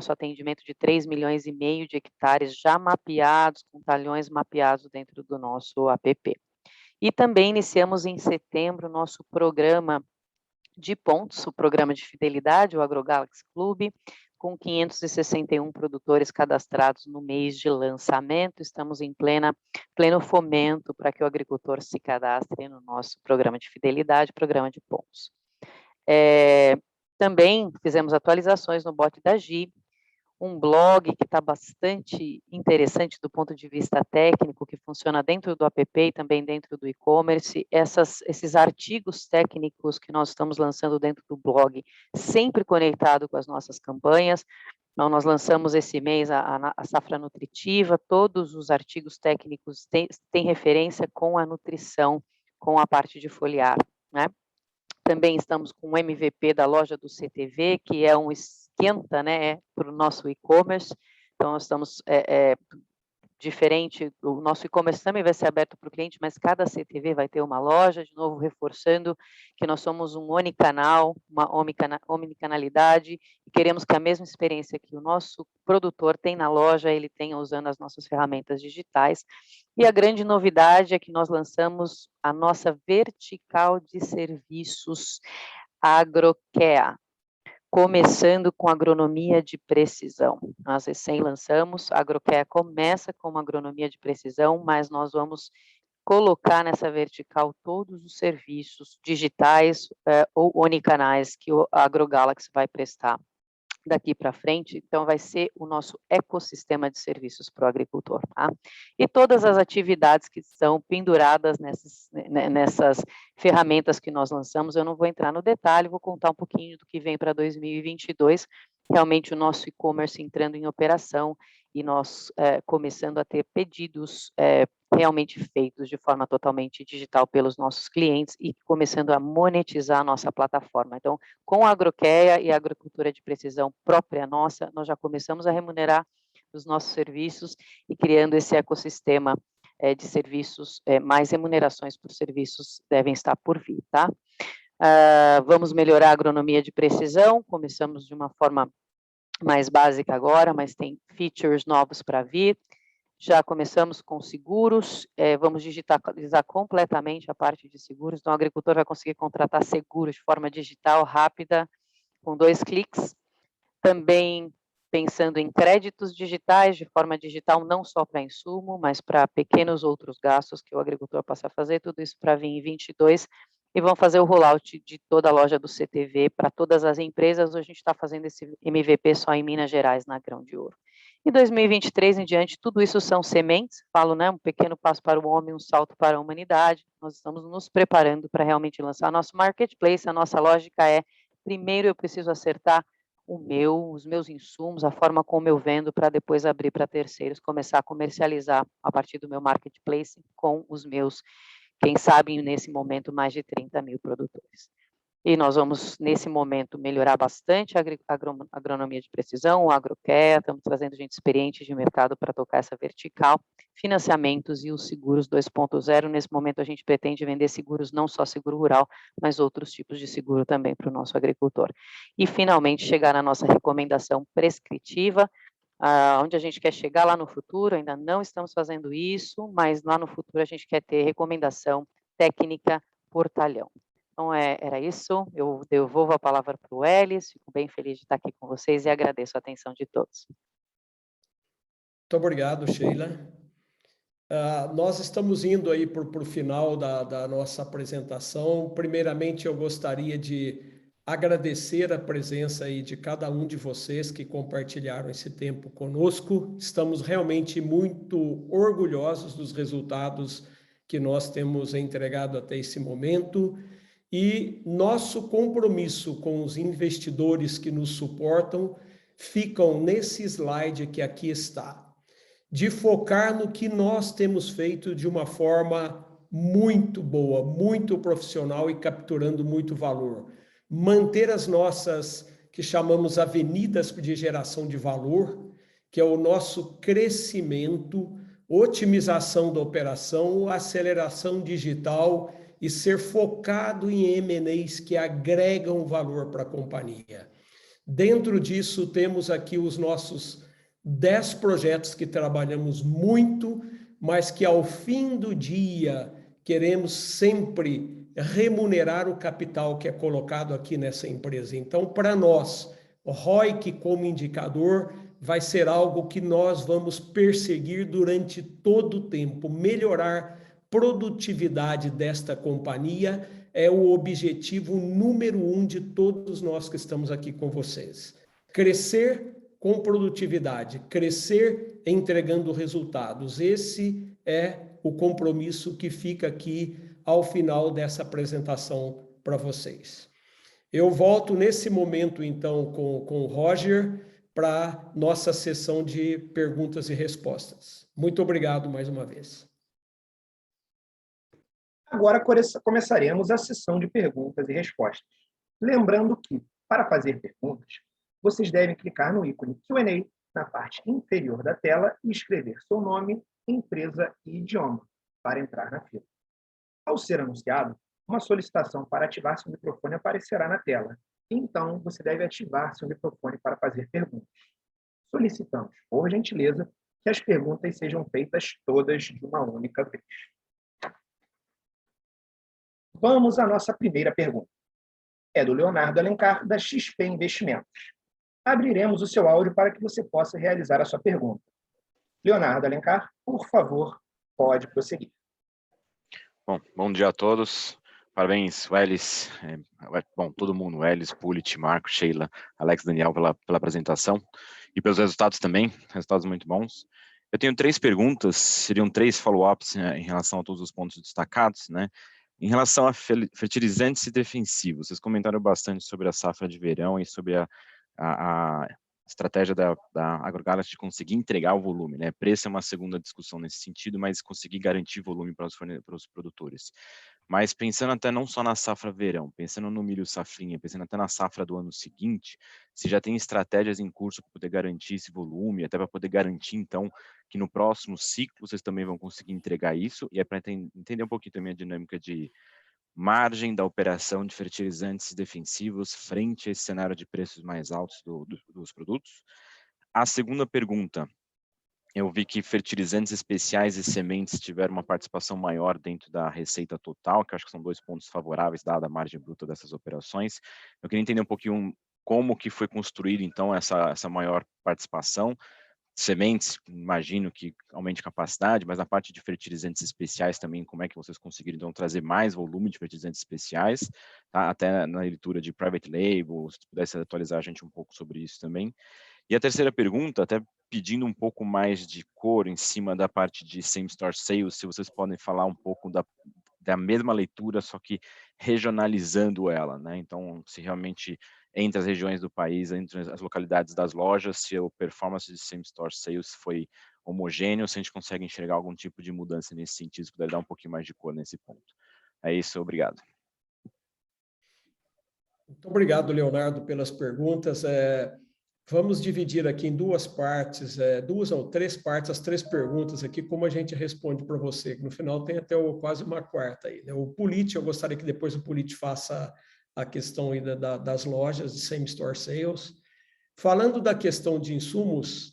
atendimento de 3,5 milhões de hectares já mapeados, com talhões mapeados dentro do nosso app. E também iniciamos em setembro o nosso programa de pontos, o programa de fidelidade, o AgroGalaxy Club, com 561 produtores cadastrados no mês de lançamento. Estamos em pleno fomento para que o agricultor se cadastre no nosso programa de fidelidade, programa de pontos. Também fizemos atualizações no bot da GI, um blog que está bastante interessante do ponto de vista técnico, que funciona dentro do app e também dentro do e-commerce. Esses artigos técnicos que nós estamos lançando dentro do blog, sempre conectado com as nossas campanhas. Então, nós lançamos esse mês a safra nutritiva, todos os artigos técnicos têm referência com a nutrição, com a parte de foliar, né? Também estamos com o MVP da loja do CTV, que é um esquenta, né, para o nosso e-commerce. Então, nós estamos diferente, o nosso e-commerce também vai ser aberto para o cliente, mas cada CTV vai ter uma loja, de novo, reforçando que nós somos um unicanal, uma omnicanalidade, e queremos que a mesma experiência que o nosso produtor tem na loja, ele tenha usando as nossas ferramentas digitais. E a grande novidade é que nós lançamos a nossa vertical de serviços AgroCare, começando com agronomia de precisão. Nós recém lançamos, a AgroCare começa com uma agronomia de precisão, mas nós vamos colocar nessa vertical todos os serviços digitais ou onicanais que a AgroGalaxy vai prestar daqui para frente. Então, vai ser o nosso ecossistema de serviços para o agricultor. Tá? E todas as atividades que estão penduradas nessas ferramentas que nós lançamos, eu não vou entrar no detalhe, vou contar um pouquinho do que vem para 2022, realmente o nosso e-commerce entrando em operação e nós começando a ter pedidos realmente feitos de forma totalmente digital pelos nossos clientes e começando a monetizar a nossa plataforma. Então, com a AgroCare e a agricultura de precisão própria nossa, nós já começamos a remunerar os nossos serviços e criando esse ecossistema de serviços, mais remunerações por serviços devem estar por vir, tá? Vamos melhorar a agronomia de precisão, começamos de uma forma mais básica agora, mas tem features novos para vir. Já começamos com seguros, vamos digitalizar completamente a parte de seguros, então o agricultor vai conseguir contratar seguros de forma digital, rápida, com 2 cliques. Também pensando em créditos digitais, de forma digital, não só para insumo, mas para pequenos outros gastos que o agricultor possa fazer, tudo isso para vir em 22, e vão fazer o rollout de toda a loja do CTV para todas as empresas. Hoje a gente está fazendo esse MVP só em Minas Gerais, na Grão de Ouro. Em 2023 em diante, tudo isso são sementes, falo, né, um pequeno passo para o homem, um salto para a humanidade. Nós estamos nos preparando para realmente lançar nosso marketplace. A nossa lógica é, primeiro eu preciso acertar os meus insumos, a forma como eu vendo, para depois abrir para terceiros, começar a comercializar a partir do meu marketplace com os meus, quem sabe nesse momento, mais de 30 mil produtores. E nós vamos, nesse momento, melhorar bastante a agronomia de precisão, o AgroCare, estamos trazendo gente experiente de mercado para tocar essa vertical, financiamentos e os seguros 2.0. Nesse momento, a gente pretende vender seguros, não só seguro rural, mas outros tipos de seguro também para o nosso agricultor. E, finalmente, chegar na nossa recomendação prescritiva, onde a gente quer chegar lá no futuro, ainda não estamos fazendo isso, mas lá no futuro a gente quer ter recomendação técnica por talhão. Então, era isso. Eu devolvo a palavra para o Elis. Fico bem feliz de estar aqui com vocês e agradeço a atenção de todos. Muito obrigado, Sheila. Nós estamos indo aí para o final da nossa apresentação. Primeiramente, eu gostaria de agradecer a presença aí de cada um de vocês que compartilharam esse tempo conosco. Estamos realmente muito orgulhosos dos resultados que nós temos entregado até esse momento. E nosso compromisso com os investidores que nos suportam ficam nesse slide que aqui está, de focar no que nós temos feito de uma forma muito boa, muito profissional e capturando muito valor. Manter as nossas, que chamamos avenidas de geração de valor, que é o nosso crescimento, otimização da operação, aceleração digital e ser focado em M&As que agregam valor para a companhia. Dentro disso, temos aqui os nossos 10 projetos que trabalhamos muito, mas que ao fim do dia queremos sempre remunerar o capital que é colocado aqui nessa empresa. Então, para nós, o ROIC como indicador vai ser algo que nós vamos perseguir durante todo o tempo, melhorar produtividade desta companhia é o objetivo número 1 de todos nós que estamos aqui com vocês. Crescer com produtividade, crescer entregando resultados. Esse é o compromisso que fica aqui ao final dessa apresentação para vocês. Eu volto nesse momento, então, com o Roger para nossa sessão de perguntas e respostas. Muito obrigado mais uma vez. Agora começaremos a sessão de perguntas e respostas. Lembrando que, para fazer perguntas, vocês devem clicar no ícone Q&A na parte inferior da tela e escrever seu nome, empresa e idioma para entrar na fila. Ao ser anunciado, uma solicitação para ativar seu microfone aparecerá na tela. Então, você deve ativar seu microfone para fazer perguntas. Solicitamos, por gentileza, que as perguntas sejam feitas todas de uma única vez. Vamos à nossa primeira pergunta. É do Leonardo Alencar, da XP Investimentos. Abriremos o seu áudio para que você possa realizar a sua pergunta. Leonardo Alencar, por favor, pode prosseguir. Bom dia a todos. Parabéns, Welles, todo mundo, Welles, Pulit, Marco, Sheila, Alex, Daniel, pela apresentação e pelos resultados também, resultados muito bons. Eu tenho 3 perguntas, seriam 3 follow-ups em relação a todos os pontos destacados, né? Em relação a fertilizantes e defensivos, vocês comentaram bastante sobre a safra de verão e sobre a estratégia da AgroGalaxy de conseguir entregar o volume, né? Preço é uma segunda discussão nesse sentido, mas conseguir garantir volume para os produtores. Mas pensando até não só na safra verão, pensando no milho safrinha, pensando até na safra do ano seguinte, se já tem estratégias em curso para poder garantir esse volume, até para poder garantir, então, que no próximo ciclo vocês também vão conseguir entregar isso, e é para entender um pouquinho também a dinâmica de margem da operação de fertilizantes defensivos frente a esse cenário de preços mais altos dos produtos. A segunda pergunta, eu vi que fertilizantes especiais e sementes tiveram uma participação maior dentro da receita total, que eu acho que são 2 pontos favoráveis, dada a margem bruta dessas operações. Eu queria entender um pouquinho como que foi construída, então, essa maior participação. Sementes, imagino que aumente capacidade, mas na parte de fertilizantes especiais também, como é que vocês conseguiram, então, trazer mais volume de fertilizantes especiais, tá? Até na leitura de private label, se pudesse atualizar a gente um pouco sobre isso também. E a terceira pergunta, até pedindo um pouco mais de cor em cima da parte de same-store sales, se vocês podem falar um pouco da mesma leitura, só que regionalizando ela, né? Então, se realmente entre as regiões do país, entre as localidades das lojas, se a performance de same-store sales foi homogêneo, se a gente consegue enxergar algum tipo de mudança nesse sentido, se puder dar um pouquinho mais de cor nesse ponto. É isso, obrigado. Muito obrigado, Leonardo, pelas perguntas. Vamos dividir aqui em 2 partes, 2 ou 3 partes, as 3 perguntas aqui, como a gente responde para você, que no final tem até quase uma quarta aí, né? O Pulit, eu gostaria que depois o Pulit faça a questão aí das lojas de same-store sales. Falando da questão de insumos,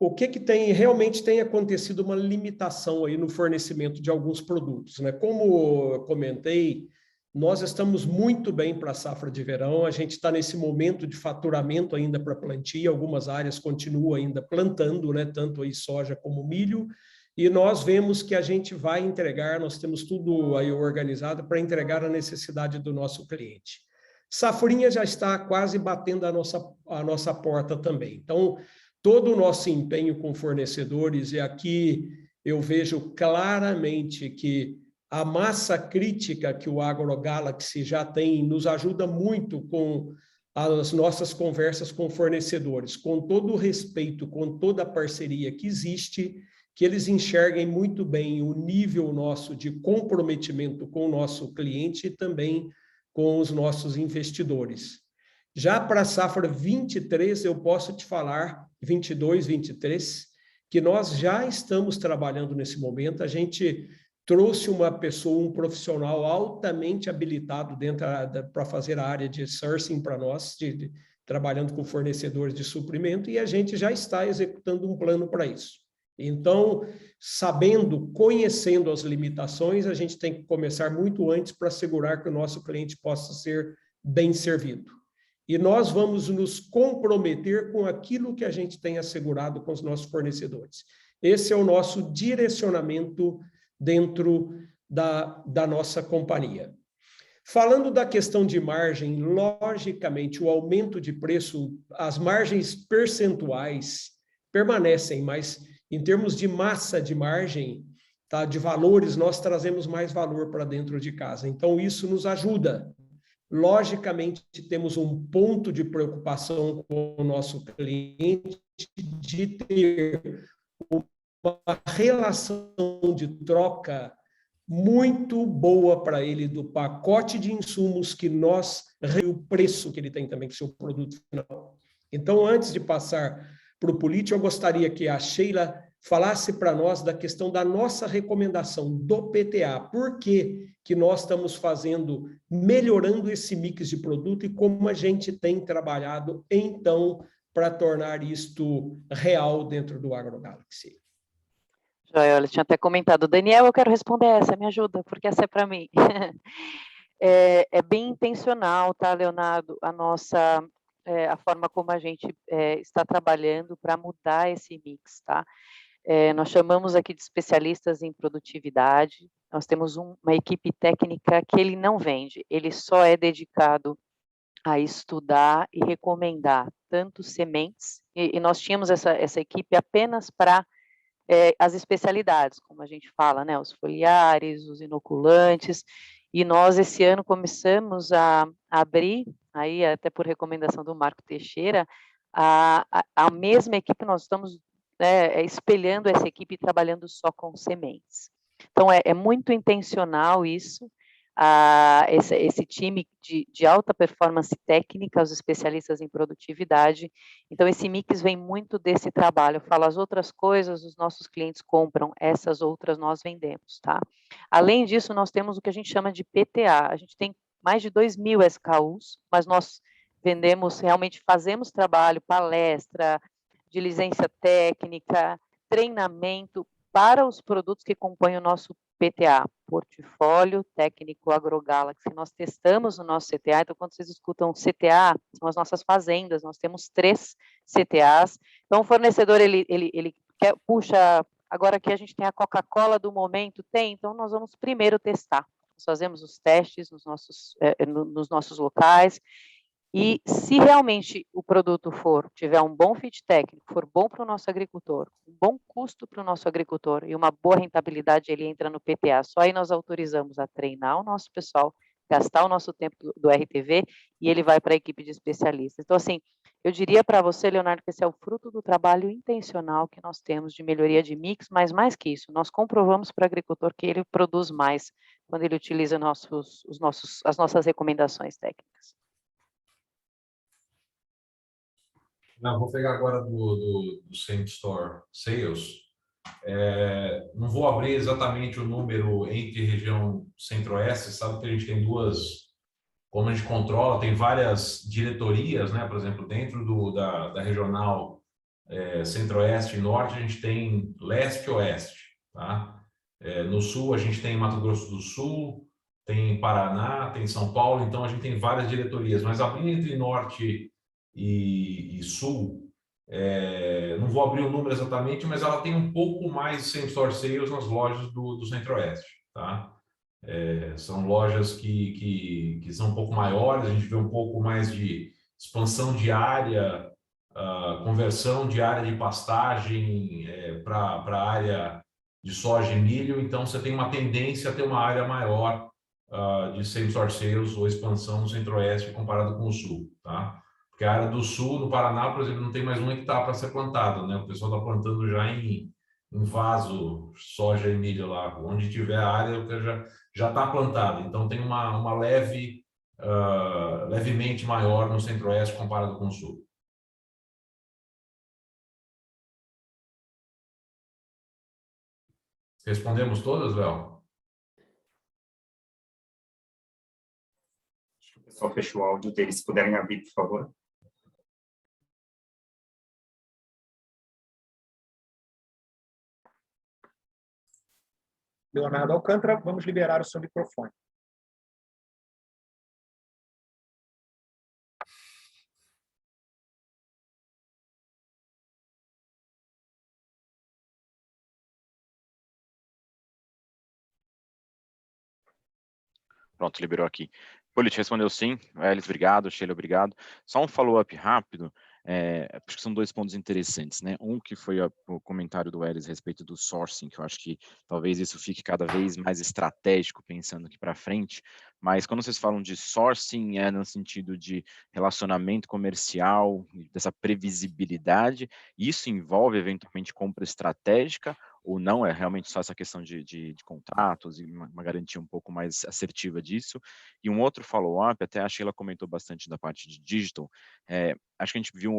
o que realmente tem acontecido uma limitação aí no fornecimento de alguns produtos, né? Como eu comentei, nós estamos muito bem para a safra de verão, a gente está nesse momento de faturamento ainda para plantio, algumas áreas continuam ainda plantando, né? Tanto aí soja como milho, e nós vemos que a gente vai entregar, nós temos tudo aí organizado para entregar a necessidade do nosso cliente. Safrinha já está quase batendo a nossa porta também. Então, todo o nosso empenho com fornecedores, e aqui eu vejo claramente que a massa crítica que o AgroGalaxy já tem nos ajuda muito com as nossas conversas com fornecedores, com todo o respeito, com toda a parceria que existe, que eles enxerguem muito bem o nível nosso de comprometimento com o nosso cliente e também com os nossos investidores. Já para a safra 23, eu posso te falar, 22, 23, que nós já estamos trabalhando nesse momento, a gente trouxe uma pessoa, um profissional altamente habilitado para fazer a área de sourcing para nós, trabalhando com fornecedores de suprimento, e a gente já está executando um plano para isso. Então, conhecendo as limitações, a gente tem que começar muito antes para assegurar que o nosso cliente possa ser bem servido. E nós vamos nos comprometer com aquilo que a gente tem assegurado com os nossos fornecedores. Esse é o nosso direcionamento dentro da nossa companhia. Falando da questão de margem, logicamente, o aumento de preço, as margens percentuais permanecem, mas em termos de massa de margem, tá, de valores, nós trazemos mais valor para dentro de casa. Então, isso nos ajuda. Logicamente, temos um ponto de preocupação com o nosso cliente de ter uma relação de troca muito boa para ele do pacote de insumos que o preço que ele tem também, que é o seu produto final. Então, antes de passar para o Politi, eu gostaria que a Sheila falasse para nós da questão da nossa recomendação do PTA. Por que nós estamos melhorando esse mix de produto e como a gente tem trabalhado, então, para tornar isto real dentro do AgroGalaxy. Joel, eu tinha até comentado. Daniel, eu quero responder essa, me ajuda, porque essa é para mim. É bem intencional, tá, Leonardo? A forma como a gente está trabalhando para mudar esse mix, tá? Nós chamamos aqui de especialistas em produtividade. Nós temos uma equipe técnica que ele não vende, ele só é dedicado a estudar e recomendar tanto sementes, e nós tínhamos essa equipe apenas para as especialidades, como a gente fala, né, os foliares, os inoculantes, e nós esse ano começamos a abrir, aí até por recomendação do Marco Teixeira, a mesma equipe, nós estamos espelhando essa equipe e trabalhando só com sementes. Então, é muito intencional isso, esse time de alta performance técnica, os especialistas em produtividade. Então, esse mix vem muito desse trabalho. Eu falo, as outras coisas os nossos clientes compram, essas outras nós vendemos, tá? Além disso, nós temos o que a gente chama de PTA. A gente tem mais de 2.000 SKUs, mas nós vendemos, realmente fazemos trabalho, palestra, diligência técnica, treinamento para os produtos que compõem o nosso PTA, Portfólio Técnico AgroGalaxy. Nós testamos o nosso CTA, então quando vocês escutam CTA, são as nossas fazendas, nós temos 3 CTAs. Então o fornecedor, ele puxa, agora que a gente tem a Coca-Cola do momento, então nós vamos primeiro testar. Nós fazemos os testes nos nossos locais, e se realmente o produto tiver um bom fit técnico, for bom para o nosso agricultor, um bom custo para o nosso agricultor e uma boa rentabilidade, ele entra no PTA. Só aí nós autorizamos a treinar o nosso pessoal, gastar o nosso tempo do RTV e ele vai para a equipe de especialistas. Então, assim, eu diria para você, Leonardo, que esse é o fruto do trabalho intencional que nós temos de melhoria de mix, mas mais que isso, nós comprovamos para o agricultor que ele produz mais quando ele utiliza as nossas recomendações técnicas. Não, vou pegar agora do Same Store Sales. Não vou abrir exatamente o número entre região Centro-Oeste, sabe que a gente tem como a gente controla, tem várias diretorias, né? Por exemplo, dentro da regional Centro-Oeste e Norte, a gente tem Leste e Oeste, tá? No Sul, a gente tem Mato Grosso do Sul, tem Paraná, tem São Paulo, então a gente tem várias diretorias, mas abrindo entre Norte e Sul, não vou abrir o número exatamente, mas ela tem um pouco mais de same-store sales nas lojas do Centro-Oeste, tá? São lojas que são um pouco maiores, a gente vê um pouco mais de expansão de área, conversão de área de pastagem para a área de soja e milho, então você tem uma tendência a ter uma área maior de same-store sales ou expansão no Centro-Oeste comparado com o Sul, tá? Porque a área do Sul, no Paraná, por exemplo, não tem mais um hectare para ser plantado, né? O pessoal está plantando já em vaso, soja e milho lá. Onde tiver a área, já está plantado. Então, tem uma levemente maior no Centro-Oeste comparado com o Sul. Respondemos todas, Léo? Acho que o pessoal fechou o áudio deles. Se puderem abrir, por favor. Leonardo Alcântara, vamos liberar o seu microfone. Pronto, liberou aqui. Politi respondeu sim. Elis, obrigado. Sheila, obrigado. Só um follow-up rápido. Acho que são 2 pontos interessantes, né? Um que foi o comentário do Elis a respeito do sourcing, que eu acho que talvez isso fique cada vez mais estratégico pensando aqui para frente, mas quando vocês falam de sourcing no sentido de relacionamento comercial, dessa previsibilidade, isso envolve eventualmente compra estratégica ou não? É realmente só essa questão de contratos e uma garantia um pouco mais assertiva disso? E um outro follow-up, até a Sheila comentou bastante da parte de digital, acho que a gente viu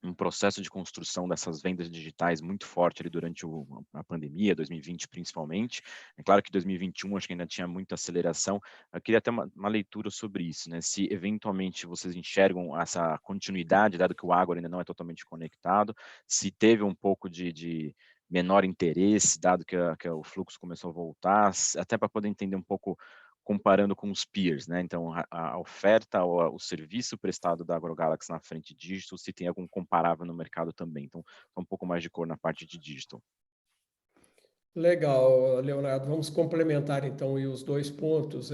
um processo de construção dessas vendas digitais muito forte ali durante a pandemia, 2020 principalmente. É claro que 2021 acho que ainda tinha muita aceleração. Eu queria ter uma leitura sobre isso, né? Se eventualmente vocês enxergam essa continuidade, dado que o agro ainda não é totalmente conectado, se teve um pouco de menor interesse, dado que o fluxo começou a voltar, até para poder entender um pouco comparando com os peers, né? Então, a oferta ou o serviço prestado da AgroGalaxy na frente de digital, se tem algum comparável no mercado também. Então, um pouco mais de cor na parte de digital. Legal, Leonardo. Vamos complementar, então, os 2 pontos.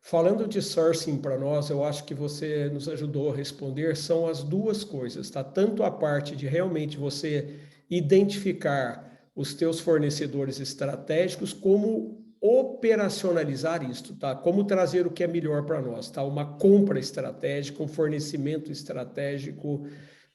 Falando de sourcing para nós, eu acho que você nos ajudou a responder, são as 2 coisas, tá? Tanto a parte de realmente você identificar os teus fornecedores estratégicos, como operacionalizar isso, tá? Como trazer o que é melhor para nós, tá? Uma compra estratégica, um fornecimento estratégico,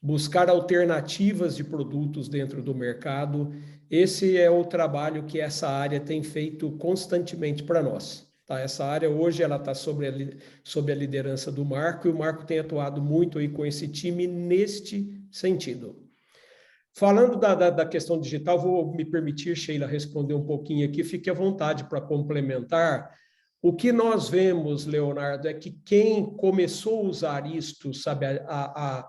buscar alternativas de produtos dentro do mercado. Esse é o trabalho que essa área tem feito constantemente para nós, tá? Essa área hoje ela está sob a liderança do Marco, e o Marco tem atuado muito aí com esse time neste sentido. Falando da questão digital, vou me permitir, Sheila, responder um pouquinho aqui, fique à vontade para complementar. O que nós vemos, Leonardo, é que quem começou a usar isto, sabe,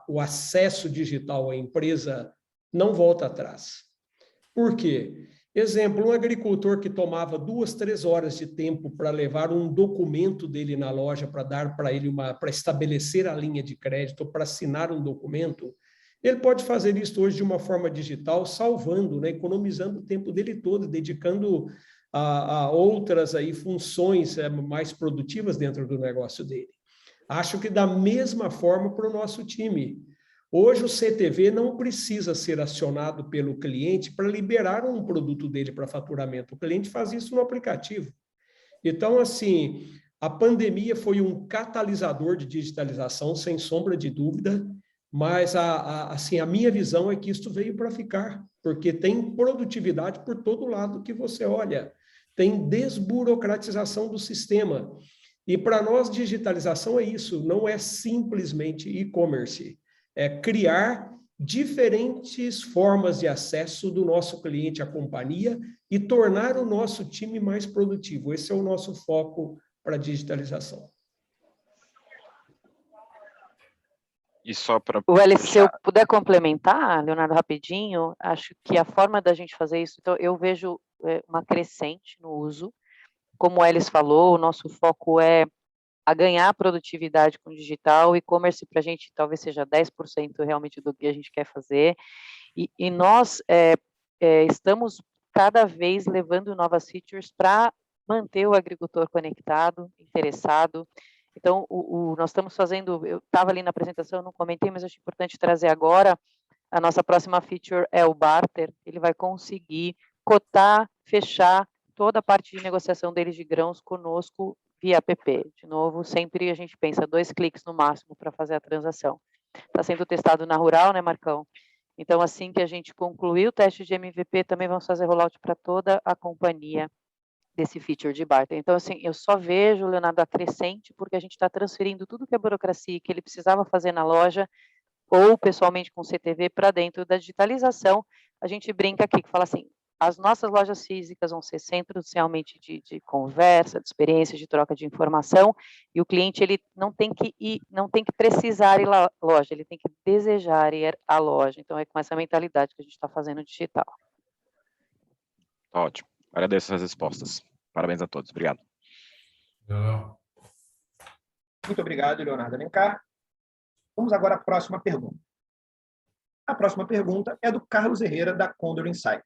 o acesso digital à empresa, não volta atrás. Por quê? Exemplo, um agricultor que tomava 2, 3 horas de tempo para levar um documento dele na loja, para dar para ele para estabelecer a linha de crédito, para assinar um documento, ele pode fazer isso hoje de uma forma digital, salvando, né, economizando o tempo dele todo, dedicando a outras aí funções mais produtivas dentro do negócio dele. Acho que da mesma forma para o nosso time. Hoje o CTV não precisa ser acionado pelo cliente para liberar um produto dele para faturamento. O cliente faz isso no aplicativo. Então, assim, a pandemia foi um catalisador de digitalização, sem sombra de dúvida, mas assim, a minha visão é que isso veio para ficar, porque tem produtividade por todo lado que você olha, tem desburocratização do sistema. E para nós, digitalização é isso, não é simplesmente e-commerce, é criar diferentes formas de acesso do nosso cliente à companhia e tornar o nosso time mais produtivo. Esse é o nosso foco para a digitalização. E só para... Se eu puder complementar, Leonardo, rapidinho, acho que a forma da gente fazer isso, então eu vejo uma crescente no uso. Como o Elis falou, o nosso foco é a ganhar produtividade com o digital. E-commerce para a gente talvez seja 10% realmente do que a gente quer fazer. E nós estamos cada vez levando novas features para manter o agricultor conectado, interessado. Então, nós estamos fazendo, eu estava ali na apresentação, não comentei, mas acho importante trazer agora, a nossa próxima feature é o barter. Ele vai conseguir cotar, fechar toda a parte de negociação deles de grãos conosco via app. De novo, sempre a gente pensa 2 cliques no máximo para fazer a transação. Está sendo testado na Rural, né, Marcão? Então, assim que a gente concluir o teste de MVP, também vamos fazer rollout para toda a companhia desse feature de barter. Então, assim, eu só vejo, Leonardo, a crescente, porque a gente está transferindo tudo que é burocracia que ele precisava fazer na loja ou pessoalmente com o CTV para dentro da digitalização. A gente brinca aqui, que fala assim, as nossas lojas físicas vão ser centros realmente de conversa, de experiência, de troca de informação, e o cliente ele não tem que precisar ir à loja, ele tem que desejar ir à loja. Então, é com essa mentalidade que a gente está fazendo digital. Ótimo. Agradeço as respostas. Parabéns a todos. Obrigado. Muito obrigado, Leonardo Alencar. Vamos agora à próxima pergunta. A próxima pergunta é do Carlos Herrera, da Condor Insight.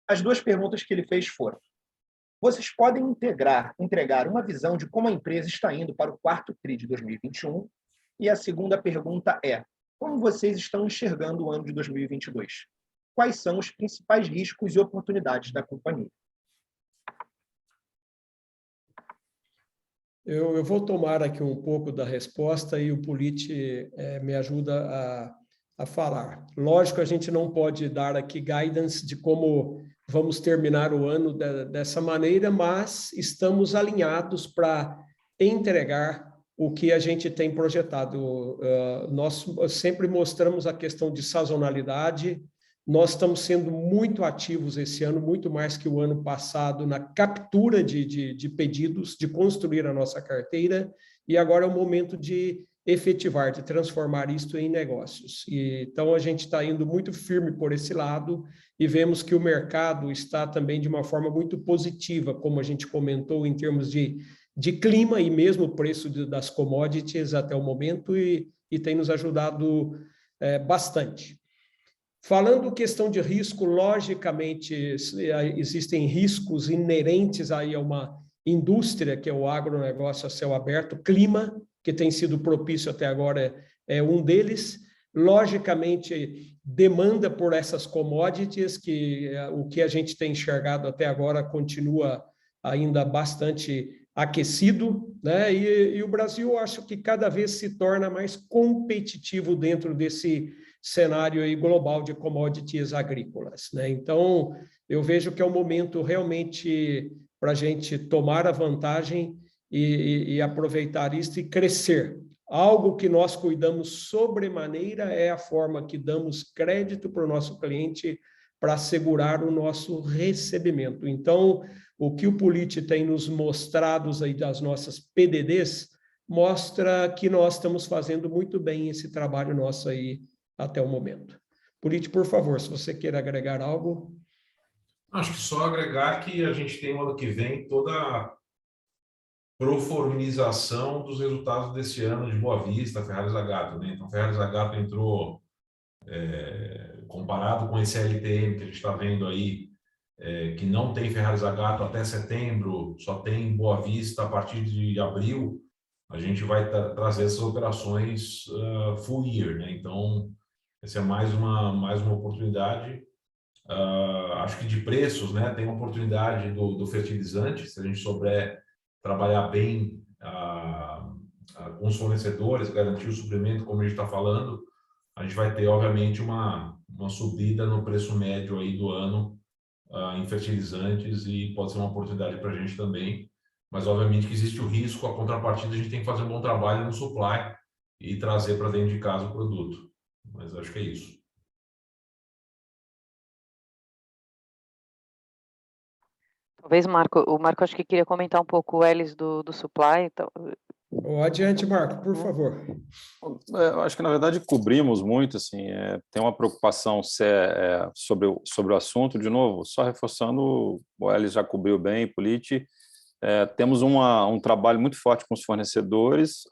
As 2 perguntas que ele fez foram: vocês podem entregar uma visão de como a empresa está indo para o 4º TRI de 2021? E a segunda pergunta é: como vocês estão enxergando o ano de 2022? Quais são os principais riscos e oportunidades da companhia? Eu vou tomar aqui um pouco da resposta e o Politi me ajuda a falar. Lógico, a gente não pode dar aqui guidance de como vamos terminar o ano dessa maneira, mas estamos alinhados para entregar o que a gente tem projetado. Nós sempre mostramos a questão de sazonalidade. Nós estamos sendo muito ativos esse ano, muito mais que o ano passado, na captura de pedidos, de construir a nossa carteira, e agora é o momento de efetivar, de transformar isto em negócios. Então, a gente está indo muito firme por esse lado e vemos que o mercado está também de uma forma muito positiva, como a gente comentou, em termos de clima e mesmo o preço das commodities até o momento, e tem nos ajudado bastante. Falando questão de risco, logicamente, existem riscos inerentes aí a uma indústria, que é o agronegócio a céu aberto. Clima, que tem sido propício até agora, é um deles. Logicamente, demanda por essas commodities, que o que a gente tem enxergado até agora continua ainda bastante aquecido, né? E o Brasil, acho que cada vez se torna mais competitivo dentro desse cenário aí global de commodities agrícolas, né? Então, eu vejo que é um momento realmente para a gente tomar a vantagem e aproveitar isso e crescer. Algo que nós cuidamos sobremaneira é a forma que damos crédito para o nosso cliente para assegurar o nosso recebimento. Então, o que o Politi tem nos mostrado aí das nossas PDDs mostra que nós estamos fazendo muito bem esse trabalho nosso aí até o momento. Politi, por favor, se você quer agregar algo. Acho que só agregar que a gente tem no ano que vem toda a proformização dos resultados desse ano de Boa Vista, Ferrari Zagato, né? Então, Ferrari Zagato entrou, comparado com esse LTM que a gente está vendo aí, que não tem Ferrari Zagato até setembro, só tem Boa Vista a partir de abril, a gente vai trazer essas operações full year, né? Então, essa é mais uma oportunidade. Acho que de preços, né? Tem uma oportunidade do fertilizante, se a gente souber trabalhar bem com os fornecedores, garantir o suprimento, como a gente está falando, a gente vai ter, obviamente, uma subida no preço médio aí do ano em fertilizantes, e pode ser uma oportunidade para a gente também. Mas, obviamente, que existe o risco, a contrapartida, a gente tem que fazer um bom trabalho no supply e trazer para dentro de casa o produto. Mas acho que é isso. Talvez o Marco acho que queria comentar um pouco o Elis do supply. Então... Adiante, Marco, por favor. Eu acho que, na verdade, cobrimos muito, assim, tem uma preocupação sobre o assunto. De novo, só reforçando, o Elis já cobriu bem, Politi. Temos um trabalho muito forte com os fornecedores,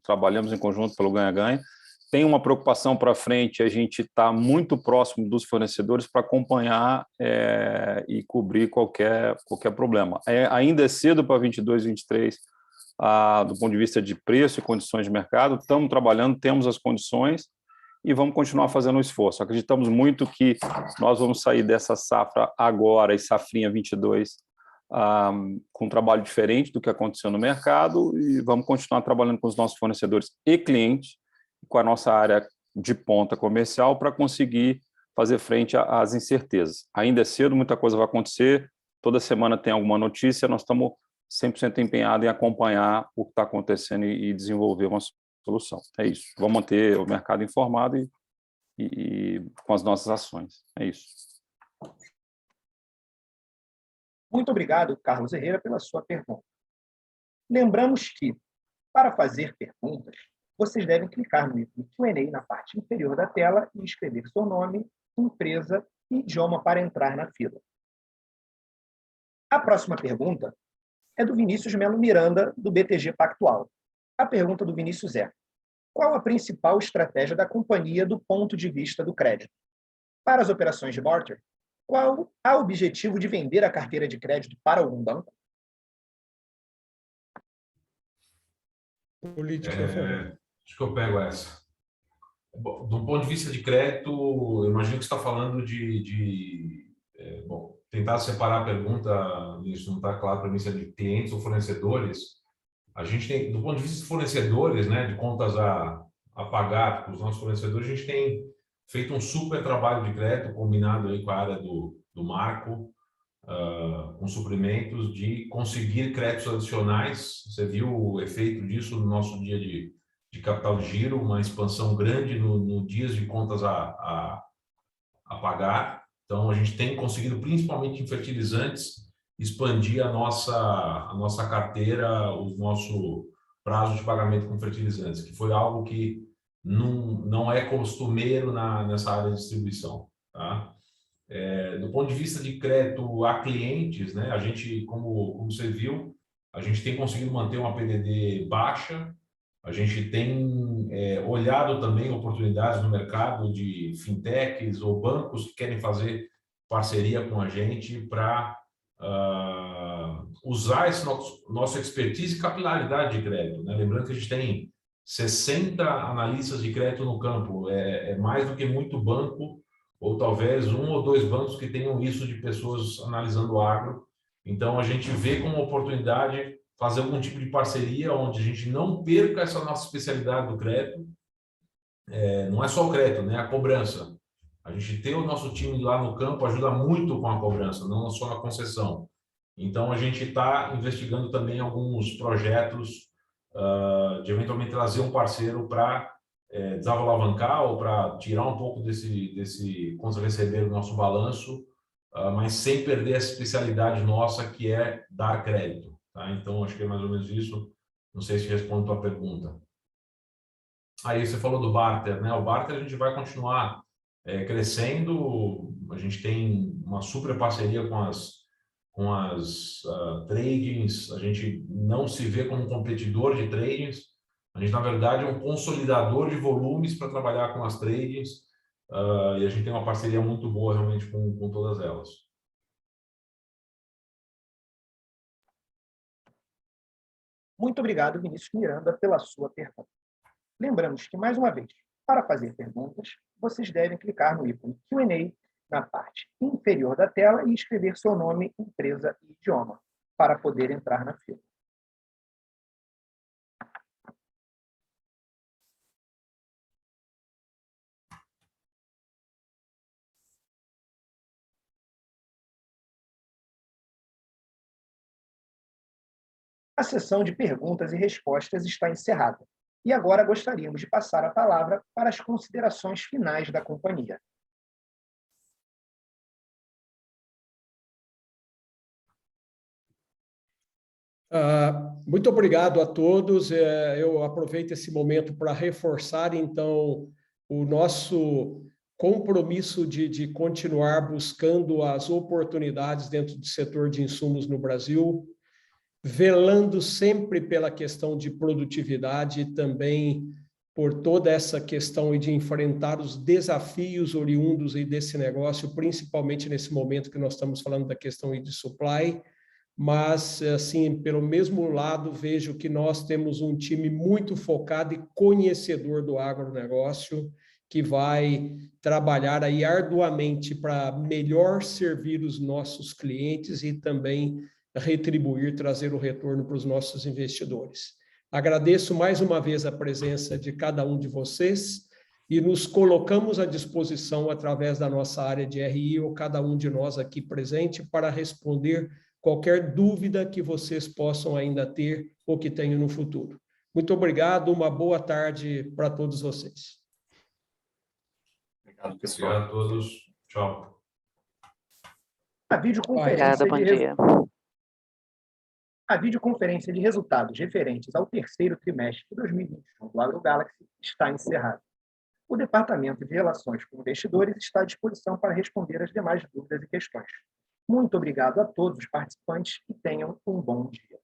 trabalhamos em conjunto pelo ganha-ganha. Tem uma preocupação para frente, a gente está muito próximo dos fornecedores para acompanhar e cobrir qualquer problema. Ainda é cedo para 22, 23, do ponto de vista de preço e condições de mercado. Estamos trabalhando, temos as condições e vamos continuar fazendo o esforço. Acreditamos muito que nós vamos sair dessa safra agora e safrinha 22 com um trabalho diferente do que aconteceu no mercado, e vamos continuar trabalhando com os nossos fornecedores e clientes, com a nossa área de ponta comercial, para conseguir fazer frente às incertezas. Ainda é cedo, muita coisa vai acontecer, toda semana tem alguma notícia, nós estamos 100% empenhados em acompanhar o que está acontecendo e desenvolver uma solução. É isso. Vamos manter o mercado informado e com as nossas ações. É isso. Muito obrigado, Carlos Herrera, pela sua pergunta. Lembramos que, para fazer perguntas, vocês devem clicar no ícone Q&A na parte inferior da tela e escrever seu nome, empresa e idioma para entrar na fila. A próxima pergunta é do Vinícius Melo Miranda, do BTG Pactual. A pergunta do Vinícius é: qual a principal estratégia da companhia do ponto de vista do crédito? Para as operações de barter, qual o objetivo de vender a carteira de crédito para algum banco? Política, por favor. Acho que eu pego essa. Bom, do ponto de vista de crédito, eu imagino que você está falando bom, tentar separar a pergunta, isso não está claro para mim se é de clientes ou fornecedores. A gente tem, do ponto de vista de fornecedores, né, de contas a pagar para os nossos fornecedores, a gente tem feito um super trabalho de crédito combinado aí com a área do Marco. com suprimentos, de conseguir créditos adicionais. Você viu o efeito disso no nosso dia de capital de giro, uma expansão grande no dias de contas a pagar. Então, a gente tem conseguido, principalmente em fertilizantes, expandir a nossa carteira, o nosso prazo de pagamento com fertilizantes, que foi algo que não é costumeiro nessa área de distribuição. Tá? Do ponto de vista de crédito a clientes, né, a gente, como você viu, a gente tem conseguido manter uma PDD baixa, a gente tem olhado também oportunidades no mercado de fintechs ou bancos que querem fazer parceria com a gente para usar esse nosso expertise e capilaridade de crédito. Né? Lembrando que a gente tem 60 analistas de crédito no campo, é mais do que muito banco, ou talvez 1 ou 2 bancos que tenham isso de pessoas analisando o agro. Então, a gente vê como oportunidade fazer algum tipo de parceria onde a gente não perca essa nossa especialidade do crédito. Não é só o crédito, né? A cobrança. A gente ter o nosso time lá no campo ajuda muito com a cobrança, não só na concessão. Então, a gente está investigando também alguns projetos de eventualmente trazer um parceiro para desalavancar ou para tirar um pouco desse contas a receber do nosso balanço, mas sem perder essa especialidade nossa, que é dar crédito. Tá? Então, acho que é mais ou menos isso. Não sei se respondo a tua pergunta. Aí você falou do barter, né? O barter a gente vai continuar crescendo. A gente tem uma super parceria com as tradings. A gente não se vê como um competidor de tradings. A gente, na verdade, é um consolidador de volumes para trabalhar com as tradings. E a gente tem uma parceria muito boa, realmente, com todas elas. Muito obrigado, Vinícius Miranda, pela sua pergunta. Lembramos que, mais uma vez, para fazer perguntas, vocês devem clicar no ícone Q&A na parte inferior da tela e escrever seu nome, empresa e idioma, para poder entrar na fila. A sessão de perguntas e respostas está encerrada. E agora gostaríamos de passar a palavra para as considerações finais da companhia. Muito obrigado a todos. Eu aproveito esse momento para reforçar, então, o nosso compromisso de continuar buscando as oportunidades dentro do setor de insumos no Brasil, velando sempre pela questão de produtividade e também por toda essa questão de enfrentar os desafios oriundos aí desse negócio, principalmente nesse momento que nós estamos falando da questão de supply. Mas, assim, pelo mesmo lado, vejo que nós temos um time muito focado e conhecedor do agronegócio, que vai trabalhar aí arduamente para melhor servir os nossos clientes e também retribuir, trazer o retorno para os nossos investidores. Agradeço mais uma vez a presença de cada um de vocês e nos colocamos à disposição através da nossa área de RI ou cada um de nós aqui presente para responder qualquer dúvida que vocês possam ainda ter ou que tenham no futuro. Muito obrigado, uma boa tarde para todos vocês. Obrigado, pessoal. Obrigado a todos. Tchau. A videoconferência de resultados referentes ao terceiro trimestre de 2021 do AgroGalaxy está encerrada. O Departamento de Relações com Investidores está à disposição para responder as demais dúvidas e questões. Muito obrigado a todos os participantes e tenham um bom dia.